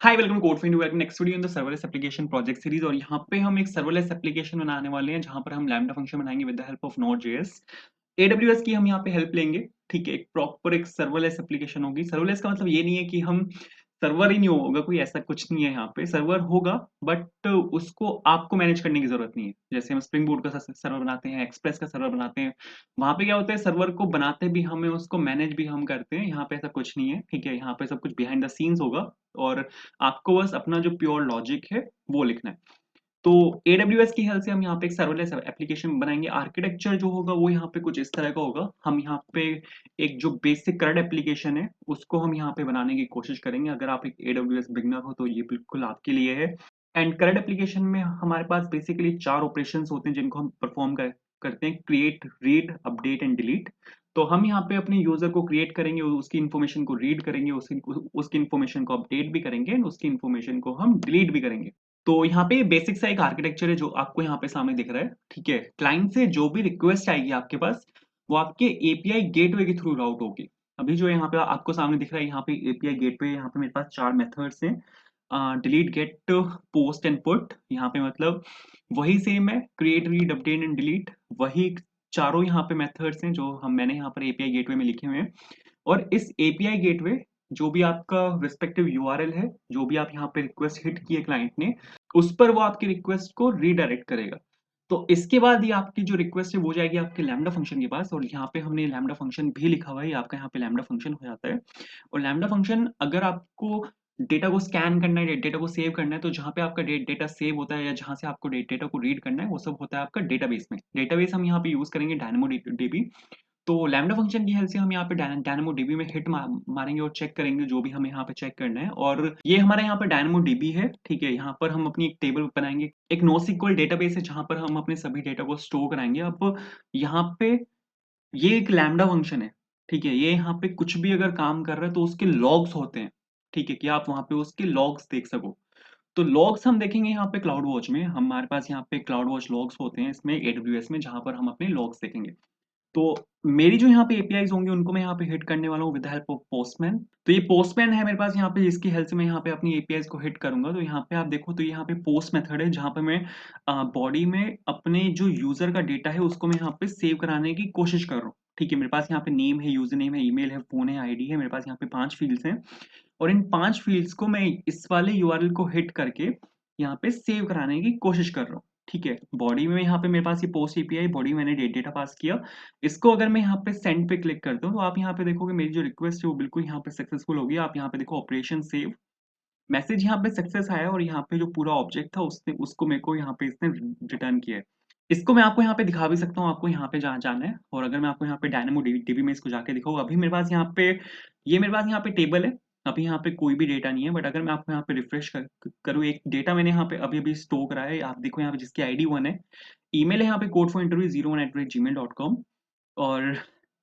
Hi welcome code for welcome next video in the serverless application project series. और यहाँ पे हम एक सर्वरलेस एप्लीकेशन बनाने वाले हैं जहाँ पर हम लैम्डा फंक्शन बनाएंगे with the help of Node JS. AWS की हम यहाँ पे हेल्प लेंगे। ठीक है, एक प्रॉपर एक सर्वरलेस एप्लीकेशन होगी। सर्वरलेस का मतलब ये नहीं है कि हम सर्वर ही नहीं होगा, कोई ऐसा कुछ नहीं है। यहाँ पे सर्वर होगा बट उसको आपको मैनेज करने की जरूरत नहीं है। जैसे हम स्प्रिंग बोर्ड का सर्वर बनाते हैं, एक्सप्रेस का सर्वर बनाते हैं, वहां पे क्या होता है, सर्वर को बनाते भी हमें, उसको मैनेज भी हम करते हैं। यहाँ पे ऐसा कुछ नहीं है। ठीक है, यहाँ पे सब कुछ बिहाइंड द सीन्स होगा और आपको बस अपना जो प्योर लॉजिक है वो लिखना है। तो AWS की हेल्प से हम यहाँ पे एक सर्वरलेस एप्लीकेशन बनाएंगे। आर्किटेक्चर जो होगा वो यहाँ पे कुछ इस तरह का होगा। हम यहाँ पे एक जो बेसिक करंट एप्लीकेशन है उसको हम यहाँ पे बनाने की कोशिश करेंगे। अगर आप एक AWS बिगनर हो तो ये बिल्कुल आपके लिए है। एंड करंट एप्लीकेशन में हमारे पास बेसिकली 4 ऑपरेशंस होते हैं जिनको हम परफॉर्म करते हैं: create, read, update and delete. तो हम यहाँ पे अपने यूजर को क्रिएट करेंगे, उसकी इन्फॉर्मेशन को रीड करेंगे, उसकी इन्फॉर्मेशन को अपडेट भी करेंगे, उसकी इन्फॉर्मेशन को हम डिलीट भी करेंगे। तो यहाँ पे बेसिक सा एक आर्किटेक्चर है जो आपको यहाँ पे सामने दिख रहा है। ठीक है, क्लाइंट से जो भी रिक्वेस्ट आएगी आपके पास वो आपके एपीआई गेटवे के थ्रू राउट होगी। अभी जो यहाँ पे आपको सामने दिख रहा है, यहाँ पे एपीआई गेटवे, यहाँ पे मेरे पास 4 मेथड्स हैं: delete, get, post and put. यहाँ पे मतलब वही सेम है, create, read, update and delete. वही चारों यहाँ पे मेथड्स हैं जो मैंने यहाँ पर एपीआई गेटवे में लिखे हुए हैं। और इस एपीआई गेटवे, जो भी आपका रिस्पेक्टिव यूआरएल है, जो भी आप यहाँ पे रिक्वेस्ट हिट की है क्लाइंट ने, उस पर वो आपकी रिक्वेस्ट को रीडायरेक्ट करेगा। तो इसके बाद ये आपकी जो रिक्वेस्ट है वो जाएगी आपके लैम्डा फंक्शन के पास। और यहाँ पे हमने लैम्डा फंक्शन भी लिखा हुआ है, ये आपका यहाँ पे लैम्डा फंक्शन हो जाता है। और लैम्डा फंक्शन, अगर आपको डेटा को स्कैन करना है, डेटा को सेव करना है, तो जहाँ पे आपका डेटा सेव होता है या जहाँ से आपको डेटा को रीड करना है वो सब होता है आपका डेटाबेस में। डेटाबेस हम यहाँ पे यूज करेंगे DynamoDB। तो लैम्डा फंक्शन की हेल्प से हम यहाँ पे DynamoDB में हिट मारेंगे और चेक करेंगे जो भी हमें यहाँ पे चेक करना है। और ये हमारा यहाँ पे DynamoDB है। ठीक है, यहाँ पर हम अपनी एक टेबल बनाएंगे, एक NoSQL डेटाबेस है जहाँ पर हम अपने सभी डेटा को स्टोर कराएंगे। अब यहाँ पे ये एक लैम्डा फंक्शन है। ठीक है, ये यहाँ पे कुछ भी अगर काम कर रहा है तो उसके लॉग्स होते हैं। ठीक है, कि आप वहाँ पे उसके लॉग्स देख सको। तो लॉग्स हम देखेंगे यहाँ पे क्लाउड वॉच में। हमारे पास यहाँ पे क्लाउड वॉच लॉग्स होते हैं इसमें AWS में, जहाँ पर हम अपने लॉग्स देखेंगे। तो मेरी जो यहाँ पे एपीआईज होंगे उनको मैं यहाँ पे हिट करने वाला हूँ विद हेल्प ऑफ पोस्टमैन। तो ये पोस्टमैन है मेरे पास यहाँ पे, जिसकी हेल्प से मैं यहाँ पे अपनी एपीआईज को हिट करूंगा। तो यहाँ पे आप देखो तो यहाँ पे पोस्ट मेथड है जहाँ पे मैं बॉडी में अपने जो यूजर का डेटा है उसको मैं यहाँ पे सेव कराने की कोशिश कर रहा हूँ। ठीक है, मेरे पास यहाँ पे नेम है, यूजर नेम है, ईमेल है, फोन है, आईडी है। मेरे पास यहाँ पे 5 फील्ड्स हैं और इन 5 फील्ड्स को मैं इस वाले यूआरएल को हिट करके यहाँ पे सेव कराने की कोशिश कर रहा हूँ। ठीक है, बॉडी में यहाँ पे मेरे पास ये पोस्ट एपीआई, बॉडी में मैंने डेटा पास किया। इसको अगर मैं यहाँ पे सेंड पे क्लिक करता हूँ तो आप यहाँ पे देखोगे मेरी जो रिक्वेस्ट है वो बिल्कुल यहाँ पे सक्सेसफुल होगी। आप यहाँ पे देखो ऑपरेशन सेव, मैसेज यहाँ पे सक्सेस आया और यहाँ पे जो पूरा ऑब्जेक्ट था उसने उसको मेरे को यहाँ पे इसने रिटर्न किया है। इसको मैं आपको यहाँ पे दिखा भी सकता हूँ, आपको यहाँ पे जहाँ जाना है। और अगर मैं आपको यहाँ पे DynamoDB में इसको जाके दिखाऊँ, अभी मेरे पास यहाँ पे, ये मेरे पास यहाँ पे टेबल है। अभी यहाँ पे कोई भी डेटा नहीं है, बट अगर मैं आपको यहाँ पे रिफ्रेश करूँ, एक डेटा मैंने यहाँ पे अभी अभी स्टोर करा है। आप देखो यहाँ पे जिसकी आईडी 1 है, ईमेल है यहाँ पे codeforinterview01@gmail.com। और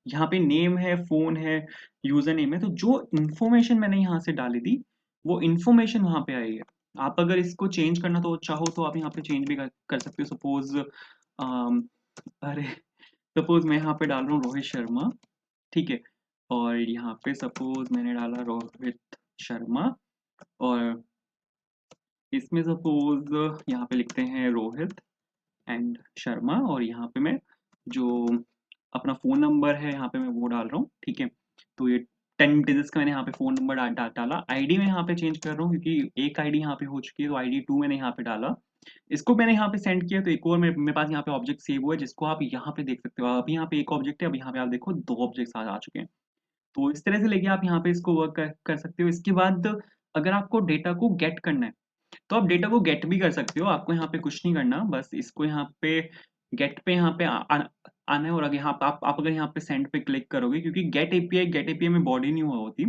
यहाँ पे नेम है, फोन है, यूजर नेम है। तो जो इन्फॉर्मेशन मैंने यहाँ से डाली थी वो इन्फॉर्मेशन वहां पे आई है। आप अगर इसको चेंज करना तो चाहो तो आप यहाँ पे चेंज भी कर सकते हो। सपोज अरे, सपोज मैं यहाँ पे डाल रहा हूँ रोहित शर्मा। ठीक है, और यहाँ पे सपोज मैंने डाला रोहित शर्मा, और इसमें सपोज यहाँ पे लिखते हैं रोहित एंड शर्मा, और यहाँ पे मैं जो अपना फ़ोन नंबर है यहाँ पे मैं वो डाल रहा हूँ। ठीक है, तो ये 10 डिजिट्स का मैंने यहाँ पे फ़ोन नंबर डाला। आईडी में यहाँ पे चेंज कर रहा हूँ क्योंकि एक आईडी यहाँ पे हो चुकी है, तो आईडी 2 मैंने यहाँ पे डाला। इसको मैंने यहाँ पे सेंड किया तो एक और मेरे पास यहाँ पे ऑब्जेक्ट सेव हुआ है जिसको आप यहाँ पे देख सकते हो। अभी यहाँ पे एक ऑब्जेक्ट है, अभी यहाँ पे आप देखो 2 ऑब्जेक्ट्स आ चुके हैं। तो इस तरह से लेके आप यहाँ पे इसको वर्क कर सकते हो। इसके बाद अगर आपको डेटा को गेट करना है तो आप डेटा को गेट भी कर सकते हो। आपको यहाँ पे कुछ नहीं करना, बस इसको यहाँ पे गेट पे यहाँ पे आना है। और अगर यहाँ आप अगर यहाँ पे सेंड पे क्लिक करोगे, क्योंकि गेट एपीआई में बॉडी नहीं हुआ होती,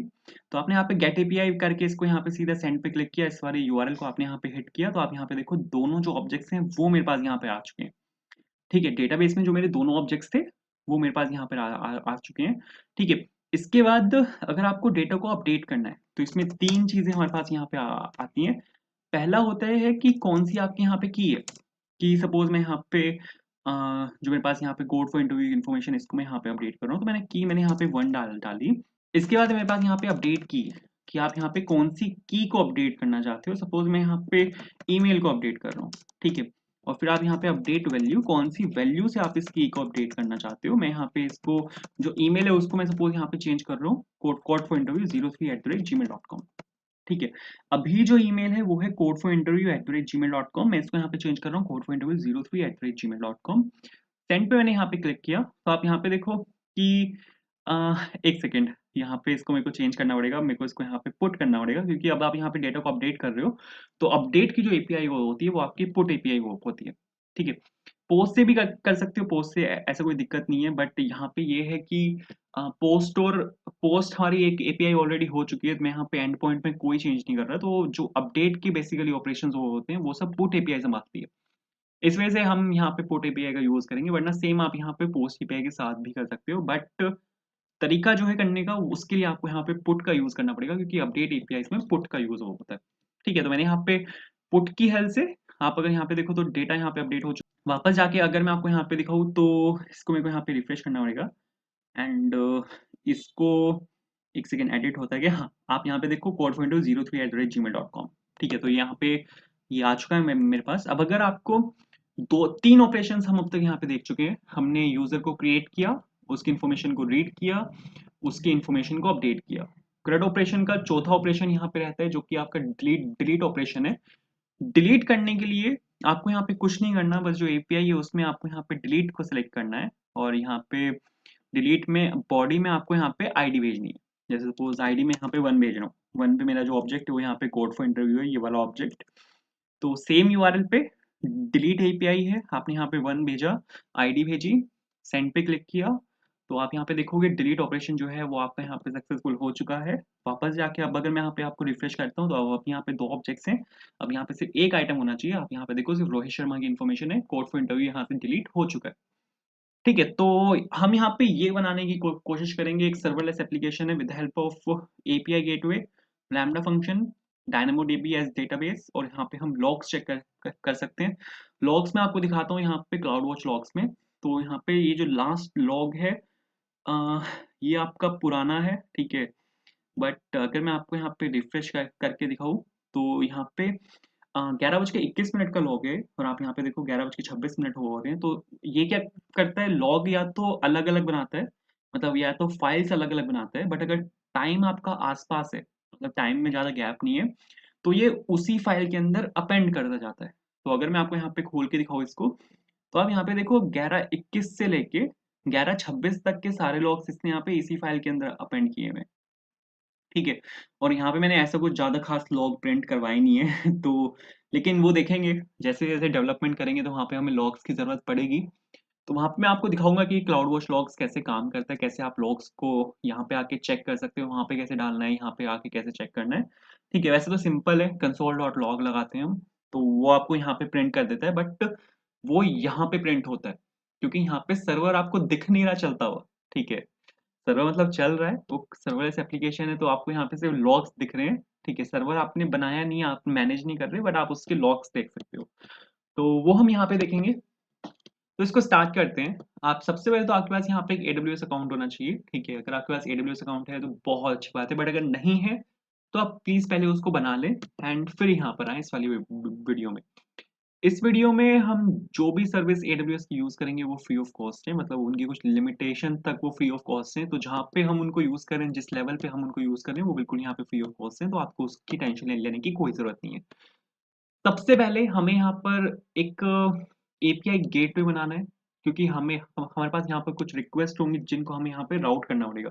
तो आपने यहाँ पे गेट एपीआई करके इसको यहाँ पे सीधा सेंड पे क्लिक किया, इस वाले यूआरएल को आपने यहाँ पे हिट किया, तो आप यहाँ पे देखो दोनों जो ऑब्जेक्ट्स हैं वो मेरे पास यहाँ पे आ चुके हैं। ठीक है, डेटाबेस में जो मेरे दोनों ऑब्जेक्ट्स थे वो मेरे पास यहाँ पर आ चुके हैं। ठीक है, इसके बाद अगर आपको डेटा को अपडेट करना है तो इसमें 3 चीजें हमारे पास यहाँ पे आती हैं। पहला होता है कि कौन सी आपके यहाँ पे की है। कि सपोज मैं यहाँ पे जो मेरे पास यहाँ पे कोड फॉर इंटरव्यू इन्फॉर्मेशन, इसको मैं यहाँ पे अपडेट कर रहा हूँ, तो मैंने यहाँ पे 1 डाली। इसके बाद मेरे पास यहाँ पे अपडेट की कि आप यहाँ पे कौन सी की को अपडेट करना चाहते हो। सपोज मैं यहाँ पे ईमेल को अपडेट कर रहा हूँ, ठीक है, और फिर आप यहाँ पे अपडेट वैल्यू, कौन सी वैल्यू से आप इस की को अपडेट करना चाहते हो। मैं यहाँ पे इसको जो ईमेल है उसको मैं सपोज यहाँ पे चेंज कर रहा हूँ कोड फॉर इंटरव्यू 03@gmail.com, ठीक है। अभी जो ईमेल है वो है कोड फॉर इंटरव्यू @gmail.com, मैं इसको यहाँ पे चेंज कर रहा हूँ code for interview 03@gmail.com। Send पे मैंने यहाँ पे क्लिक किया तो आप यहाँ पे देखो कि एक सेकेंड, यहाँ पे इसको मेरे को चेंज करना पड़ेगा, मेरे को इसको यहाँ पे पुट करना पड़ेगा, क्योंकि अब आप यहाँ पे डेटा को अपडेट कर रहे हो, तो अपडेट की जो एपीआई वो होती है वो आपकी पुट एपीआई वो होती है, ठीक है। पोस्ट से भी कर सकते हो, पोस्ट से ऐसा कोई दिक्कत नहीं है, बट यहाँ पे ये है कि पोस्ट हमारी एक एपीआई ऑलरेडी हो चुकी है, तो मैं यहाँ पे एंड पॉइंट में कोई चेंज नहीं कर रहा, तो जो अपडेट की बेसिकली ऑपरेशन वो होते हैं वो सब पुट एपीआई से मांगती है। इस वजह से हम यहाँ पे पुट एपीआई का यूज करेंगे, वरना सेम आप यहाँ पे पोस्ट एपीआई के साथ भी कर सकते हो, बट तरीका जो है करने का उसके लिए आपको यहाँ पे पुट का यूज करना पड़ेगा, क्योंकि अपडेट एपीआई में पुट का यूज होता है, ठीक है। तो मैंने यहाँ पे पुट की हेल्प से, आप अगर यहाँ पे देखो तो डेटा यहाँ पे अपडेट हो चुका। वापस जाके अगर मैं आपको यहाँ पे दिखाऊँ तो इसको मेरे को यहाँ पे रिफ्रेश करना पड़ेगा, एंड इसको एक सेकेंड, एडिट होता है क्या, हाँ, आप यहाँ पे देखो कोड फॉर इंटरव्यू 03@gmail.com, ठीक है। तो यहाँ पे ये आ चुका है मेरे पास। अब अगर आपको दो तीन ऑपरेशंस हम अब तक यहाँ पे देख चुके हैं, हमने यूजर को क्रिएट किया, उसकी इन्फॉर्मेशन को रीड किया, उसकी इन्फॉर्मेशन को अपडेट किया। CRUD ऑपरेशन का चौथा ऑपरेशन यहाँ पे रहता है जो कि आपका डिलीट ऑपरेशन है। डिलीट करने के लिए आपको यहाँ पे कुछ नहीं करना, बस जो एपीआई है उसमें आपको यहाँ पे डिलीट को सिलेक्ट करना है, और यहाँ पे डिलीट में बॉडी में आपको यहाँ पे आईडी भेजनी है। जैसे सपोज आईडी में यहाँ पे 1 भेज रहा हूँ, 1 पे मेरा जो ऑब्जेक्ट है वो यहाँ पे कोड फॉर इंटरव्यू है, ये वाला ऑब्जेक्ट। तो सेम यूआरएल पे डिलीट एपीआई है, आपने यहाँ पे 1 भेजा, आईडी भेजी, सेंड पे क्लिक किया, तो आप यहाँ पे देखोगे डिलीट ऑपरेशन जो है वो आपका यहाँ पे सक्सेसफुल हो चुका है। वापस जाके अब अगर मैं यहाँ पे आपको रिफ्रेश करता हूँ तो अब यहाँ पे 2 ऑब्जेक्ट्स हैं, अब यहाँ पे सिर्फ एक आइटम होना चाहिए। आप यहाँ पे देखो सिर्फ रोहित शर्मा की इन्फॉर्मेशन है, कोड फॉर इंटरव्यू यहाँ से डिलीट हो चुका है, ठीक है। तो हम यहाँ पे ये बनाने की कोशिश करेंगे, एक सर्वरलेस एप्लीकेशन है with help of API gateway, lambda function, DynamoDB as database, और यहाँ पे हम लॉग्स चेक कर सकते हैं। लॉग्स में आपको दिखाता हूँ यहाँ पे क्लाउड वॉच लॉग्स में, तो यहाँ पे ये जो लास्ट लॉग है ये आपका पुराना है, ठीक है। बट अगर मैं आपको यहाँ पे रिफ्रेश करके दिखाऊँ तो यहाँ पे 11:21 का लॉग है, और आप यहाँ पे देखो 11:26 हो रहे हैं। तो ये क्या करता है, लॉग या तो अलग अलग बनाता है, मतलब या तो फाइल्स अलग अलग बनाता है, बट अगर टाइम आपका आसपास है, मतलब टाइम में ज्यादा गैप नहीं है, तो ये उसी फाइल के अंदर अपेंड करता जाता है। तो अगर मैं आपको यहाँ पे खोल के दिखाऊँ इसको, तो आप यहाँ पे देखो 11:21 से लेके 11:26 तक के सारे लॉग्स इसने यहाँ पे इसी फाइल के अंदर अपेंड किए हुए हैं, ठीक है। और यहाँ पे मैंने ऐसा कुछ ज़्यादा खास लॉग प्रिंट करवाए नहीं है तो लेकिन वो देखेंगे जैसे-जैसे डेवलपमेंट करेंगे तो वहाँ पे हमें लॉग्स की ज़रूरत पड़ेगी। तो वहाँ पे मैं आपको दिखाऊँगा कि क्लाउड वॉच लॉग्स कैसे काम करता है, कैसे आप लॉग्स को यहाँ पे आके चेक कर सकते हो, वहाँ पे कैसे डालना है, यहाँ पे आके कैसे चेक करना है। ठीक है, वैसे तो सिंपल है, console.log लगाते हैं हम, तो वो आपको यहाँ पे प्रिंट कर देता है, बट वो यहाँ पे प्रिंट होता है, क्योंकि यहाँ पे सर्वर आपको दिख नहीं रहा चलता हुआ, ठीक है। सर्वर मतलब चल रहा है, वो सर्वरलेस एप्लीकेशन है, तो आपको यहाँ पे सिर्फ लॉग्स दिख रहे हैं, ठीक है। सर्वर आपने बनाया नहीं है, आप मैनेज नहीं कर रहे, बट आप उसके लॉग्स देख सकते हो। तो वो हम यहाँ पे देखेंगे। तो इसको स्टार्ट करते हैं। आप सबसे पहले तो आपके पास यहाँ पे एक AWS अकाउंट होना चाहिए, ठीक है। अगर आपके पास AWS अकाउंट है तो बहुत अच्छी बात है, बट अगर नहीं है तो आप प्लीज पहले उसको बना लें, एंड फिर यहाँ पर आए इस वाली वीडियो में। इस वीडियो में हम जो भी सर्विस AWS की यूज करेंगे वो फ्री ऑफ कॉस्ट है, मतलब उनकी कुछ लिमिटेशन तक वो फ्री ऑफ कॉस्ट है। तो जहाँ पे हम उनको यूज करें, जिस लेवल पे हम उनको यूज करें, वो बिल्कुल यहाँ पे फ्री ऑफ कॉस्ट है, तो आपको उसकी टेंशन लेने की कोई जरूरत नहीं है। सबसे पहले हमें यहाँ पर एक एपीआई गेटवे बनाना है, क्योंकि हमारे पास यहाँ पर कुछ रिक्वेस्ट होंगी जिनको हमें यहाँ पे राउट करना पड़ेगा।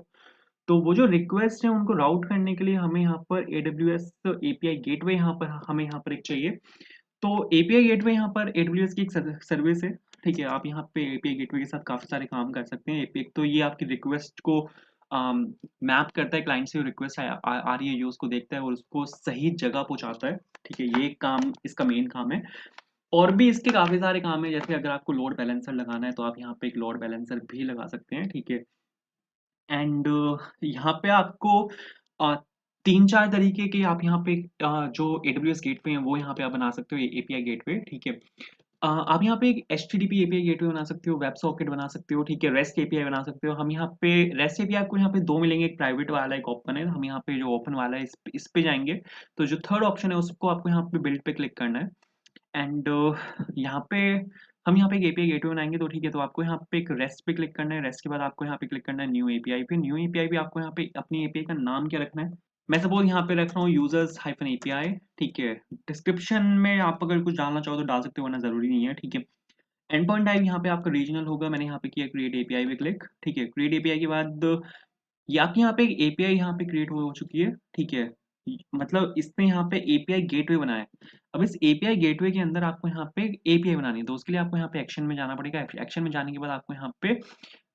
तो वो जो रिक्वेस्ट है उनको राउट करने के लिए हमें यहाँ पर AWS एपीआई गेटवे यहाँ पर हमें यहाँ पर एक चाहिए। तो एपीआई गेटवे यहाँ पर AWS की एक सर्विस है, ठीक है। आप यहाँ पे एपीआई गेटवे के साथ काफी सारे काम कर सकते हैं। एक तो ये आपकी रिक्वेस्ट को मैप करता है, क्लाइंट से रिक्वेस्ट आ रही है ये उसको देखता है और उसको सही जगह पहुंचाता है, ठीक है। ये एक काम इसका मेन काम है। और भी इसके काफी सारे काम है, जैसे अगर आपको लोड बैलेंसर लगाना है तो आप यहाँ पे एक लोड बैलेंसर भी लगा सकते हैं, ठीक है। एंड यहाँ पे आपको अ, 3-4 तरीके के आप यहाँ पे जो AWS गेटवे हैं वो यहाँ पे आप बना सकते हो, एपीआई गेटवे, ठीक है। आप यहाँ पे एक एचटीटीपी एपीआई गेटवे बना सकते हो, वेब सॉकेट बना सकते हो, ठीक है, रेस्ट एपीआई बना सकते हो। हम यहाँ पे रेस्ट एपीआई आपको यहाँ पे 2 मिलेंगे, एक प्राइवेट वाला, एक ओपन है। हम यहाँ पे जो ओपन वाला है इस पे जाएँगे, तो जो थर्ड ऑप्शन है उसको आपको यहाँ पे बिल्ड पे क्लिक करना है। एंड यहाँ पे हम यहाँ पे एक एपीआई गेटवे बनाएँगे, तो ठीक है, तो आपको यहाँ पे एक रेस्ट पे क्लिक करना है, रेस्ट के बाद आपको यहाँ पे क्लिक करना है न्यू एपीआई पे। न्यू एपीआई पे आपको यहाँ पे अपनी एपीआई का नाम क्या रखना है? मैं सपोज़ यहाँ पे रख रहा हूँ यूजर्स हाइफन एपीआई, ठीक है। डिस्क्रिप्शन में आप अगर कुछ डालना चाहो तो डाल सकते हो, वरना ज़रूरी नहीं है, ठीक है। एंड पॉइंट टाइप यहाँ पे आपका रीजनल होगा, मैंने यहाँ पे किया क्रिएट एपीआई पे क्लिक, ठीक है। क्रिएट एपीआई के बाद ये आपकी यहाँ पे एक एपीआई यहाँ पे क्रिएट हो चुकी है, ठीक है। मतलब इसने यहाँ पे एपीआई गेटवे बनाया है। अब इस एपीआई गेटवे के अंदर आपको यहाँ पे एपीआई बनानी है, तो उसके लिए आपको यहाँ पे एक्शन में जाना पड़ेगा। एक्शन में जाने के बाद आपको यहाँ पे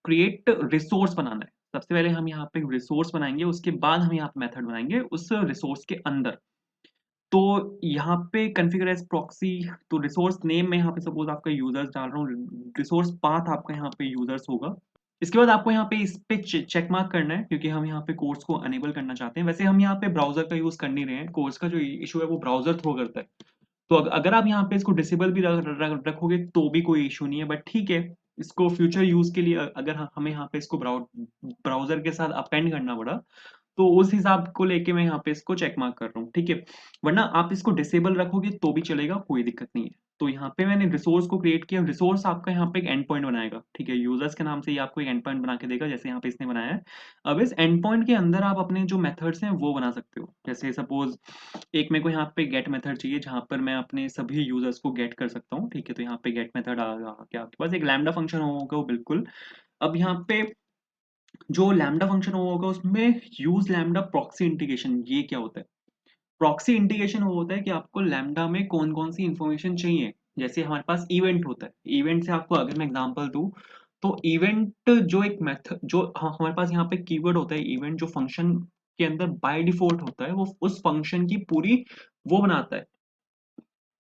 क्रिएट रिसोर्स बनाना है। सबसे पहले हम यहाँ पे रिसोर्स बनाएंगे, उसके बाद हम यहाँ पे मेथड बनाएंगे उस रिसोर्स के अंदर। तो यहाँ पे कॉन्फ़िगर एज़ प्रॉक्सी, तो रिसोर्स नेम में यहाँ पे सपोज़ आपका यूज़र्स डाल रहा हूँ, रिसोर्स पाथ आपका यहाँ पे यूज़र्स होगा। इसके बाद आपको यहाँ पे इस पे चेक मार्क करना है, क्योंकि हम यहाँ पे कोर्स को अनेबल करना चाहते हैं। वैसे हम यहाँ पे ब्राउज़र का यूज़ कर नहीं रहे हैं, कोर्स का जो इश्यू है वो ब्राउज़र थ्रो करता है। तो अगर आप यहाँ पे इसको डिसेबल भी रखोगे तो भी कोई इश्यू नहीं है, बट ठीक है, इसको फ्यूचर यूज़ के लिए अगर हमें यहाँ पे इसको ब्राउज़र के साथ अपेंड करना पड़ा, तो उस हिसाब को लेके मैं यहाँ पे इसको चेक मार्क कर रहा हूँ, ठीक है। वरना आप इसको डिसेबल रखोगे तो भी चलेगा, कोई दिक्कत नहीं है। तो यहाँ पे मैंने रिसोर्स को क्रिएट किया, रिसोर्स आपका यहाँ पे एक एंड पॉइंट बनाएगा, ठीक है। यूजर्स के नाम से ये आपको एक एंड पॉइंट बना के देगा, जैसे यहाँ पे इसने बनाया है। अब इस एंड पॉइंट के अंदर आप अपने जो मेथड्स हैं वो बना सकते हो। जैसे सपोज एक मेरे को यहाँ पे गेट मेथड चाहिए, जहाँ पर मैं अपने सभी यूजर्स को गेट कर सकता हूँ, ठीक है। तो यहाँ पे गेट मेथड आ गया आपके पास, एक लैम्डा फंक्शन होगा वो, बिल्कुल। अब यहाँ पे जो लैम्डा फंक्शन होगा उसमें यूज लैम्डा प्रॉक्सी इंटीग्रेशन, ये क्या होता है? प्रॉक्सी इंटीग्रेशन वो होता है कि आपको लैम्डा में कौन-कौन सी इंफॉर्मेशन चाहिए। जैसे हमारे पास इवेंट होता है, इवेंट से आपको अगर मैं एग्जांपल दूँ, तो इवेंट जो एक मेथड जो हमारे पास यहाँ पे कीवर्ड होता है इवेंट, जो फंक्शन के अंदर बाय डिफॉल्ट होता है, वो उस फंक्शन की पूरी वो बनाता है।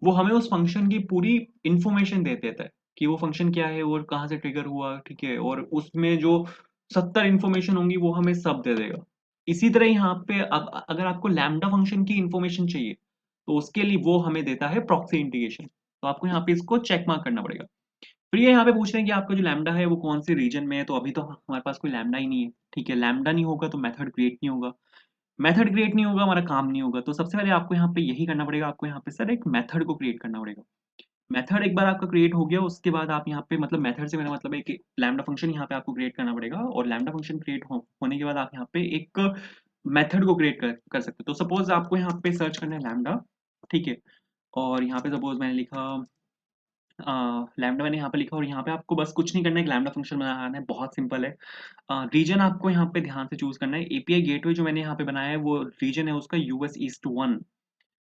वो हमें उस फंक्शन की पूरी इंफॉर्मेशन दे देता है कि वो फंक्शन क्या है और कहाँ से ट्रिगर हुआ, ठीक है। और उसमें जो 70 इंफॉर्मेशन होंगी वो हमें सब दे देगा। इसी तरह यहाँ पे अगर आपको लैम्डा फंक्शन की इंफॉर्मेशन चाहिए, तो उसके लिए वो हमें देता है प्रॉक्सी इंटीग्रेशन। तो आपको यहाँ पे इसको चेक मार्क करना पड़ेगा। फिर ये यहाँ पे पूछ रहे हैं कि आपका जो लैम्डा है वो कौन से रीजन में है, तो अभी तो हमारे पास कोई लैम्डा ही नहीं है, ठीक है। लैम्डा नहीं होगा तो मेथड क्रिएट नहीं होगा, मेथड क्रिएट नहीं होगा, हमारा काम नहीं होगा। तो सबसे पहले आपको यहाँ पे यही करना पड़ेगा, आपको यहाँ पे सर एक मेथड को क्रिएट करना पड़ेगा। मेथड एक बार आपका क्रिएट हो गया, उसके बाद आप यहाँ पे, मतलब मेथड से मेरा मतलब है कि लैम्डा फंक्शन यहाँ पे आपको क्रिएट करना पड़ेगा, और लैम्डा फंक्शन क्रिएट होने के बाद आप यहाँ पे एक मेथड को क्रिएट कर सकते हो। तो सपोज आपको यहाँ पे सर्च करना है लैम्डा, ठीक है। और यहाँ पे सपोज मैंने लिखा लैम्डा, मैंने यहाँ पे लिखा, और यहाँ पे आपको बस कुछ नहीं करना है, लैम्डा फंक्शन बनाना है, बहुत सिंपल है। रीजन आपको यहाँ पे ध्यान से चूज करना है। एपीआई गेटवे जो मैंने यहाँ पे बनाया है वो रीजन है उसका यूएस ईस्ट 1।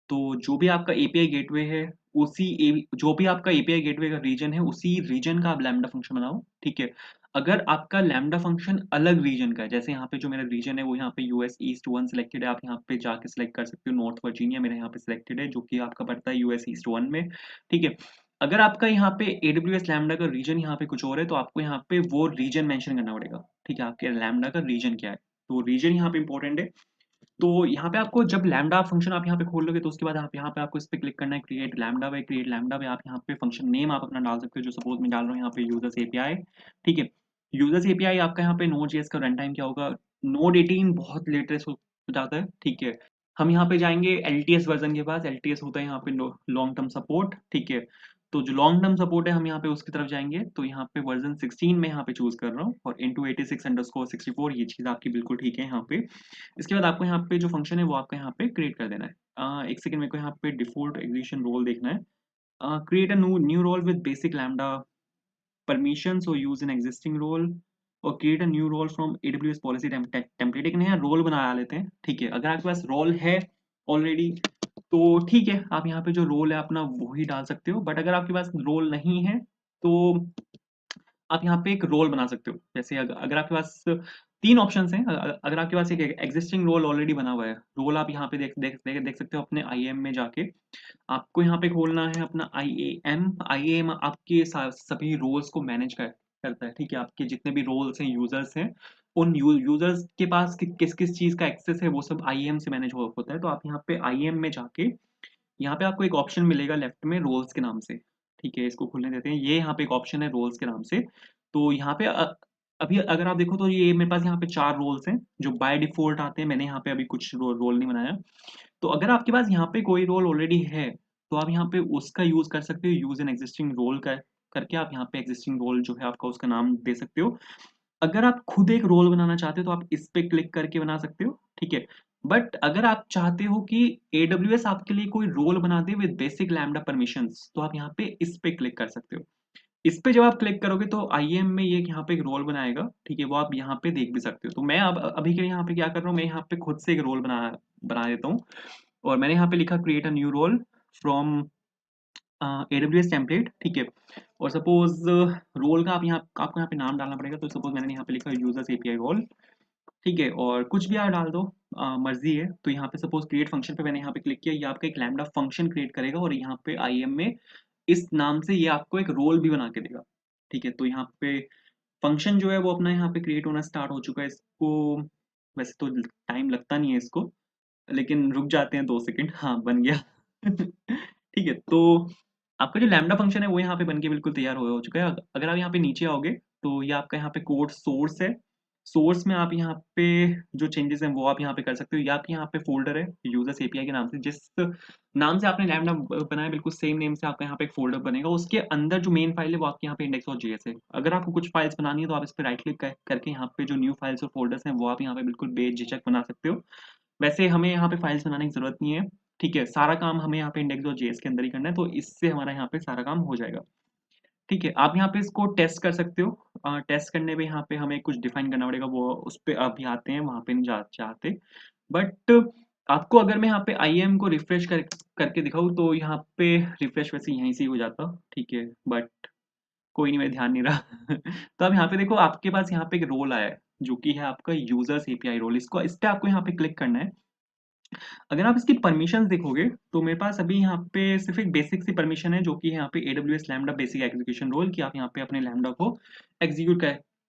तो जो भी आपका एपीआई गेटवे है, जो भी आपका एपीआई गेटवे का रीजन है, उसी रीजन का आप लैम्डा फंक्शन बनाओ, ठीक है। अगर आपका लैम्डा फंक्शन अलग रीजन का है, जैसे यहाँ पे जो मेरा रीजन है वो यहाँ पे यूएस ईस्ट 1 सिलेक्टेड है, आप यहाँ पे जाके सिलेक्ट कर सकते हो नॉर्थ वर्जीनिया मेरा यहाँ पे सिलेक्टेड है, जो कि आपका पड़ता है यूएस ईस्ट 1 में, ठीक है। अगर आपका यहाँ पे एडब्ल्यूएस लैम्डा का रीजन यहाँ पे कुछ और है, तो आपको यहाँ पे वो रीजन मेंशन करना पड़ेगा, ठीक है। आपके लैम्डा का रीजन क्या है, तो रीजन यहाँ पे इंपॉर्टेंट है। तो यहाँ पे आपको जब लैम्डा फंक्शन आप यहाँ पे खोल लोगे, तो उसके बाद आप यहाँ पे आपको इस पे क्लिक करना है क्रिएट लैम्डा पे। क्रिएट लैम्डा पे आप यहाँ पे फंक्शन नेम आप अपना डाल सकते हो, जो सपोज मैं डाल रहा हूँ यहाँ पे यूजर्स एपीआई, ठीक है। यूजर्स एपीआई आपका यहाँ पे नोड जेएस का रन टाइम क्या होगा, नोड 18 बहुत लेटेस्ट हो जाता है, ठीक है। हम यहाँ पे जाएंगे एलटीएस वर्जन के पास, एलटीएस होता है यहाँ पे लॉन्ग टर्म सपोर्ट, ठीक है। तो जो लॉन्ग टर्म सपोर्ट है हम यहाँ पे उसकी तरफ जाएंगे, तो यहाँ पे वर्जन 16 में यहाँ पे चूज कर रहा हूँ, और इंटू 86_64 ये चीज़ आपकी बिल्कुल ठीक है यहाँ पे। इसके बाद आपको यहाँ पे जो फंक्शन है वो आपको यहाँ पे क्रिएट कर देना है। एक सेकंड, मेरे को यहाँ पे डिफॉल्ट एग्जीक्यूशन रोल देखना है। Create a new role with basic lambda permissions और यूज एन एग्जिस्टिंग रोल, और create a new role from AWS policy template. एक नया रोल बना लेते हैं, ठीक है। अगर आपके पास रोल है ऑलरेडी तो ठीक है, आप यहाँ पे जो रोल है अपना वो ही डाल सकते हो, बट अगर आपके पास रोल नहीं है तो आप यहाँ पे एक रोल बना सकते हो। जैसे अगर आपके पास 3 ऑप्शंस हैं, अगर आपके पास एक एक्जिस्टिंग रोल ऑलरेडी बना हुआ है, रोल आप यहाँ पे देख सकते हो अपने आईएएम में जाके। आपको यहाँ पे खोलना है अपना आईएएम। आईएएम आपके सभी रोल्स को मैनेज करता है, ठीक है। आपके जितने भी रोल्स हैं, यूजर्स हैं, उन यूजर्स के पास किस किस चीज़ का एक्सेस है वो सब आईएएम से मैनेज होता है। तो आप यहाँ पे आईएएम में जाके यहाँ पे आपको एक ऑप्शन मिलेगा लेफ्ट में रोल्स के नाम से। ठीक है, इसको खुलने देते हैं। ये यहाँ पे एक ऑप्शन है रोल्स के नाम से। तो यहाँ पे अभी अगर आप देखो तो ये मेरे पास यहाँ पे 4 रोल्स हैं, जो बाय डिफ़ॉल्ट आते हैं। मैंने यहाँ पे अभी कुछ रोल नहीं बनाया। तो अगर आपके पास यहाँ पे कोई रोल ऑलरेडी है, तो आप यहाँ पे उसका यूज़ कर सकते हो। यूज़ एन एक्जिस्टिंग रोल करके आप यहाँ पे एक्जिस्टिंग रोल जो है आपका उसका नाम दे सकते हो। अगर आप खुद एक रोल बनाना चाहते हो तो आप इस पे क्लिक करके बना सकते हो, ठीक है। बट अगर आप चाहते हो कि एडब्ल्यूएस आपके लिए कोई रोल बना दे विद बेसिक लैम्बडा परमिशंस, तो आप यहाँ पे इस पे क्लिक कर सकते हो। इस पे जब आप क्लिक करोगे तो आईएएम में ये यहाँ पे एक रोल बनाएगा, ठीक है, वो आप यहाँ पे देख भी सकते हो। तो मैं अब अभी के लिए यहाँ पे क्या कर रहा हूँ, मैं यहाँ पे खुद से एक रोल बना देता हूँ। और मैंने यहाँ पे लिखा create a new role from AWS template, ठीक है। और सपोज रोल का आपको यहाँ पे नाम डालना पड़ेगा। तो सपोज मैंने यहाँ पे लिखा यूजर्स एपीआई रोल, ठीक है, और कुछ भी आप डाल दो, मर्जी है। तो यहाँ पे सपोज क्रिएट फंक्शन पे मैंने यहाँ पे क्लिक किया, ये आपका एक लैम्बडा फंक्शन क्रिएट करेगा और यहाँ पे आईएम में इस नाम से ये आपको एक रोल भी बना के देगा, ठीक है। तो यहाँ पे फंक्शन जो है वो अपना यहाँ पे क्रिएट होना स्टार्ट हो चुका है। इसको वैसे तो टाइम लगता नहीं है इसको, लेकिन रुक जाते हैं 2 सेकंड। हाँ, बन गया। ठीक है, तो आपका जो लैम्बडा फंक्शन है वो यहाँ पे बन के बिल्कुल तैयार हो चुका है। अगर आप यहाँ पे नीचे आओगे तो ये आपका यहाँ पे कोड सोर्स है। सोर्स में आप यहाँ पे जो चेंजेस हैं वो आप यहाँ पे कर सकते हो। या आपके यहाँ पे फोल्डर है यूजर्स एपीआई के नाम से, जिस नाम से आपने लैम्बडा बनाया बिल्कुल सेम नेम से आपका यहाँ पे एक फोल्डर बनेगा। उसके अंदर जो मेन फाइल है वो आपके यहाँ पे index.js है। अगर आपको कुछ फाइल्स बनानी है तो आप इस पे राइट क्लिक करके यहाँ पे जो न्यू फाइल्स और फोल्डर्स हैं वो आप यहाँ पे बिल्कुल बेझिझक बना सकते हो। वैसे हमें यहाँ पे फाइल्स बनाने की ज़रूरत नहीं है, ठीक है। सारा काम हमें यहाँ पे index.js के अंदर ही करना है, तो इससे हमारा यहाँ पे सारा काम हो जाएगा, ठीक है। आप यहाँ पे इसको टेस्ट कर सकते हो। टेस्ट करने पे यहाँ पे हमें कुछ डिफाइन करना पड़ेगा, वो उस पे अभी आते हैं, वहाँ पे नहीं जा चाहते। बट आपको अगर मैं यहाँ पे आईएम को रिफ्रेश करके दिखाऊँ तो यहाँ पे रिफ्रेश वैसे यहीं से ही हो जाता, ठीक है। बट कोई नहीं, मैं ध्यान नहीं रहा। तो अब यहाँ पे देखो आपके पास यहाँ पे एक रोल आया है, जो कि है आपका यूजर्स एपीआई रोल। इसको इस पे आपको यहाँ पे क्लिक करना है। अगर आप इसकी परमिशंस देखोगे तो मेरे पास अभी यहाँ पे सिर्फ एक बेसिक सी परमिशन है, जो कि है यहाँ पे AWS lambda basic execution role, कि आप यहाँ पे अपने लैम्बडा को एग्जीक्यूट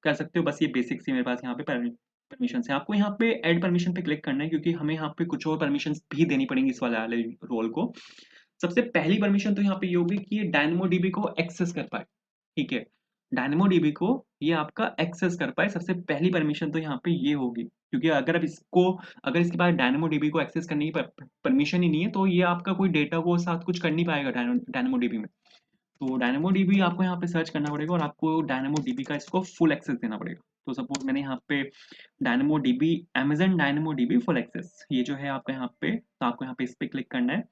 कर सकते हो। बस ये बेसिक सी मेरे पास यहाँ पे परमिशन है। आपको यहाँ पे ऐड परमिशन पे क्लिक करना है, क्योंकि हमें यहाँ पे कुछ और परमिशन भी देनी पड़ेंगी इस वाले रोल को। सबसे पहली परमिशन तो यहाँ पे ये होगी कि ये DynamoDB को एक्सेस कर पाए, ठीक है। DynamoDB को ये आपका एक्सेस कर पाए, सबसे पहली परमिशन तो यहाँ पे ये होगी। क्योंकि अगर इसके पास DynamoDB को एक्सेस करने की परमिशन ही नहीं है, तो ये आपका कोई डेटा को साथ कुछ कर नहीं पाएगा DynamoDB में। तो DynamoDB आपको यहाँ पे सर्च करना पड़ेगा और आपको DynamoDB का इसको फुल एक्सेस देना पड़ेगा। तो सपोज मैंने यहाँ पे DynamoDB, Amazon DynamoDB full access, ये जो है आपका यहाँ पे, तो आपको यहाँ पे इस पे क्लिक करना है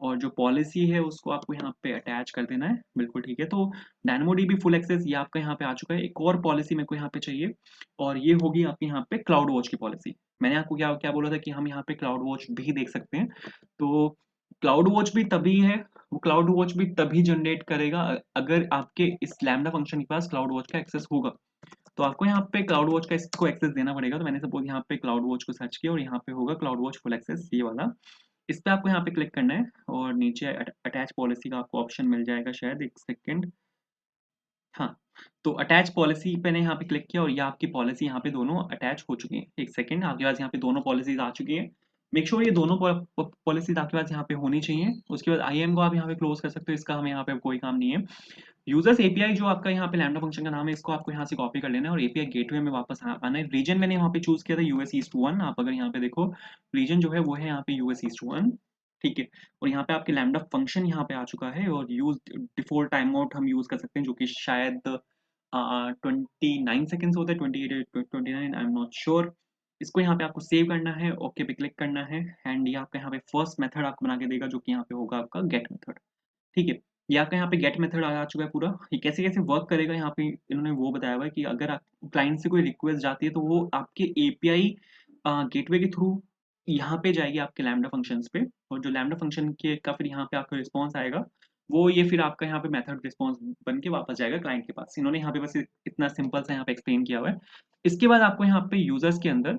और जो पॉलिसी है उसको आपको यहाँ पे अटैच कर देना है, बिल्कुल ठीक है। तो DynamoDB फुल एक्सेस ये आपका यहाँ पे आ चुका है। एक और पॉलिसी मेरे को यहाँ पे चाहिए, और ये होगी आपके यहाँ पे क्लाउड वॉच की पॉलिसी। मैंने आपको क्या क्या बोला था कि हम यहाँ पे क्लाउड वॉच भी देख सकते हैं। तो क्लाउड वॉच भी तभी है, वो क्लाउड वॉच भी तभी जनरेट करेगा अगर आपके इस लैम्बडा फंक्शन के पास क्लाउड वॉच का एक्सेस होगा। तो आपको यहाँ पे क्लाउड वॉच का इसको एक्सेस देना पड़ेगा। तो मैंने सपोज यहाँ पे क्लाउड वॉच को सर्च किया और यहाँ पे होगा क्लाउड वॉच फुल एक्सेस, ये वाला। इस पे आपको यहाँ पे क्लिक करना है और नीचे अटैच पॉलिसी का आपको ऑप्शन मिल जाएगा शायद, एक सेकंड। हाँ, तो अटैच पॉलिसी मैंने यहाँ पे क्लिक किया और ये आपकी पॉलिसी यहाँ पे दोनों अटैच हो चुकी हैं। एक सेकंड, आपके पास यहाँ पे दोनों पॉलिसीज आ चुकी हैं। मेक श्योर ये दोनों पॉलिसीज आपके पास यहाँ पे होनी चाहिए। उसके बाद आईएम को आप यहाँ पे क्लोज कर सकते हो, इसका हमें यहाँ पे कोई काम नहीं है। यूजर्स एपीआई जो आपका यहाँ पे लैम्बडा फंक्शन का नाम है, इसको आपको यहाँ से कॉपी कर लेना है और एपीआई गेटवे में वापस आना है। रीजन मैंने यहाँ पे चूज किया था यूएस ईस्ट 1। आप अगर यहाँ पे देखो, रीजन जो है वो है यहाँ पे यूएस ईस्ट 1, ठीक है। और यहाँ पे आपके लैम्बडा फंक्शन यहाँ पे आ चुका है और यूज डिफॉल्ट टाइम आउट हम यूज कर सकते हैं, जो कि शायद 29 सेकेंड्स होता है, 28 29, आई एम नॉट श्योर। इसको यहाँ पे आपको सेव करना है, ओके पे क्लिक करना है, एंड ये आपका यहाँ पे फर्स्ट मेथड आपको बना के देगा, जो कि यहाँ पे होगा आपका गेट मेथड, ठीक है। ये आपका यहाँ पे गेट मेथड आ चुका है पूरा। ये कैसे कैसे वर्क करेगा यहाँ पे इन्होंने वो बताया हुआ है कि अगर आप क्लाइंट से कोई रिक्वेस्ट जाती है तो वो आपके एपीआई गेटवे के थ्रू यहाँ पे जाएगी आपके लैम्बडा फंक्शंस पे, और जो लैम्बडा फंक्शन के का फिर यहाँ पे आपका रिस्पॉन्स आएगा, वो ये फिर आपका यहाँ पे मेथड रिस्पॉन्स बन के वापस जाएगा क्लाइंट के पास। इन्होंने यहाँ पे बस इतना सिंपल सा यहाँ पे एक्सप्लेन किया हुआ है। इसके बाद आपको यहाँ पे यूजर्स के अंदर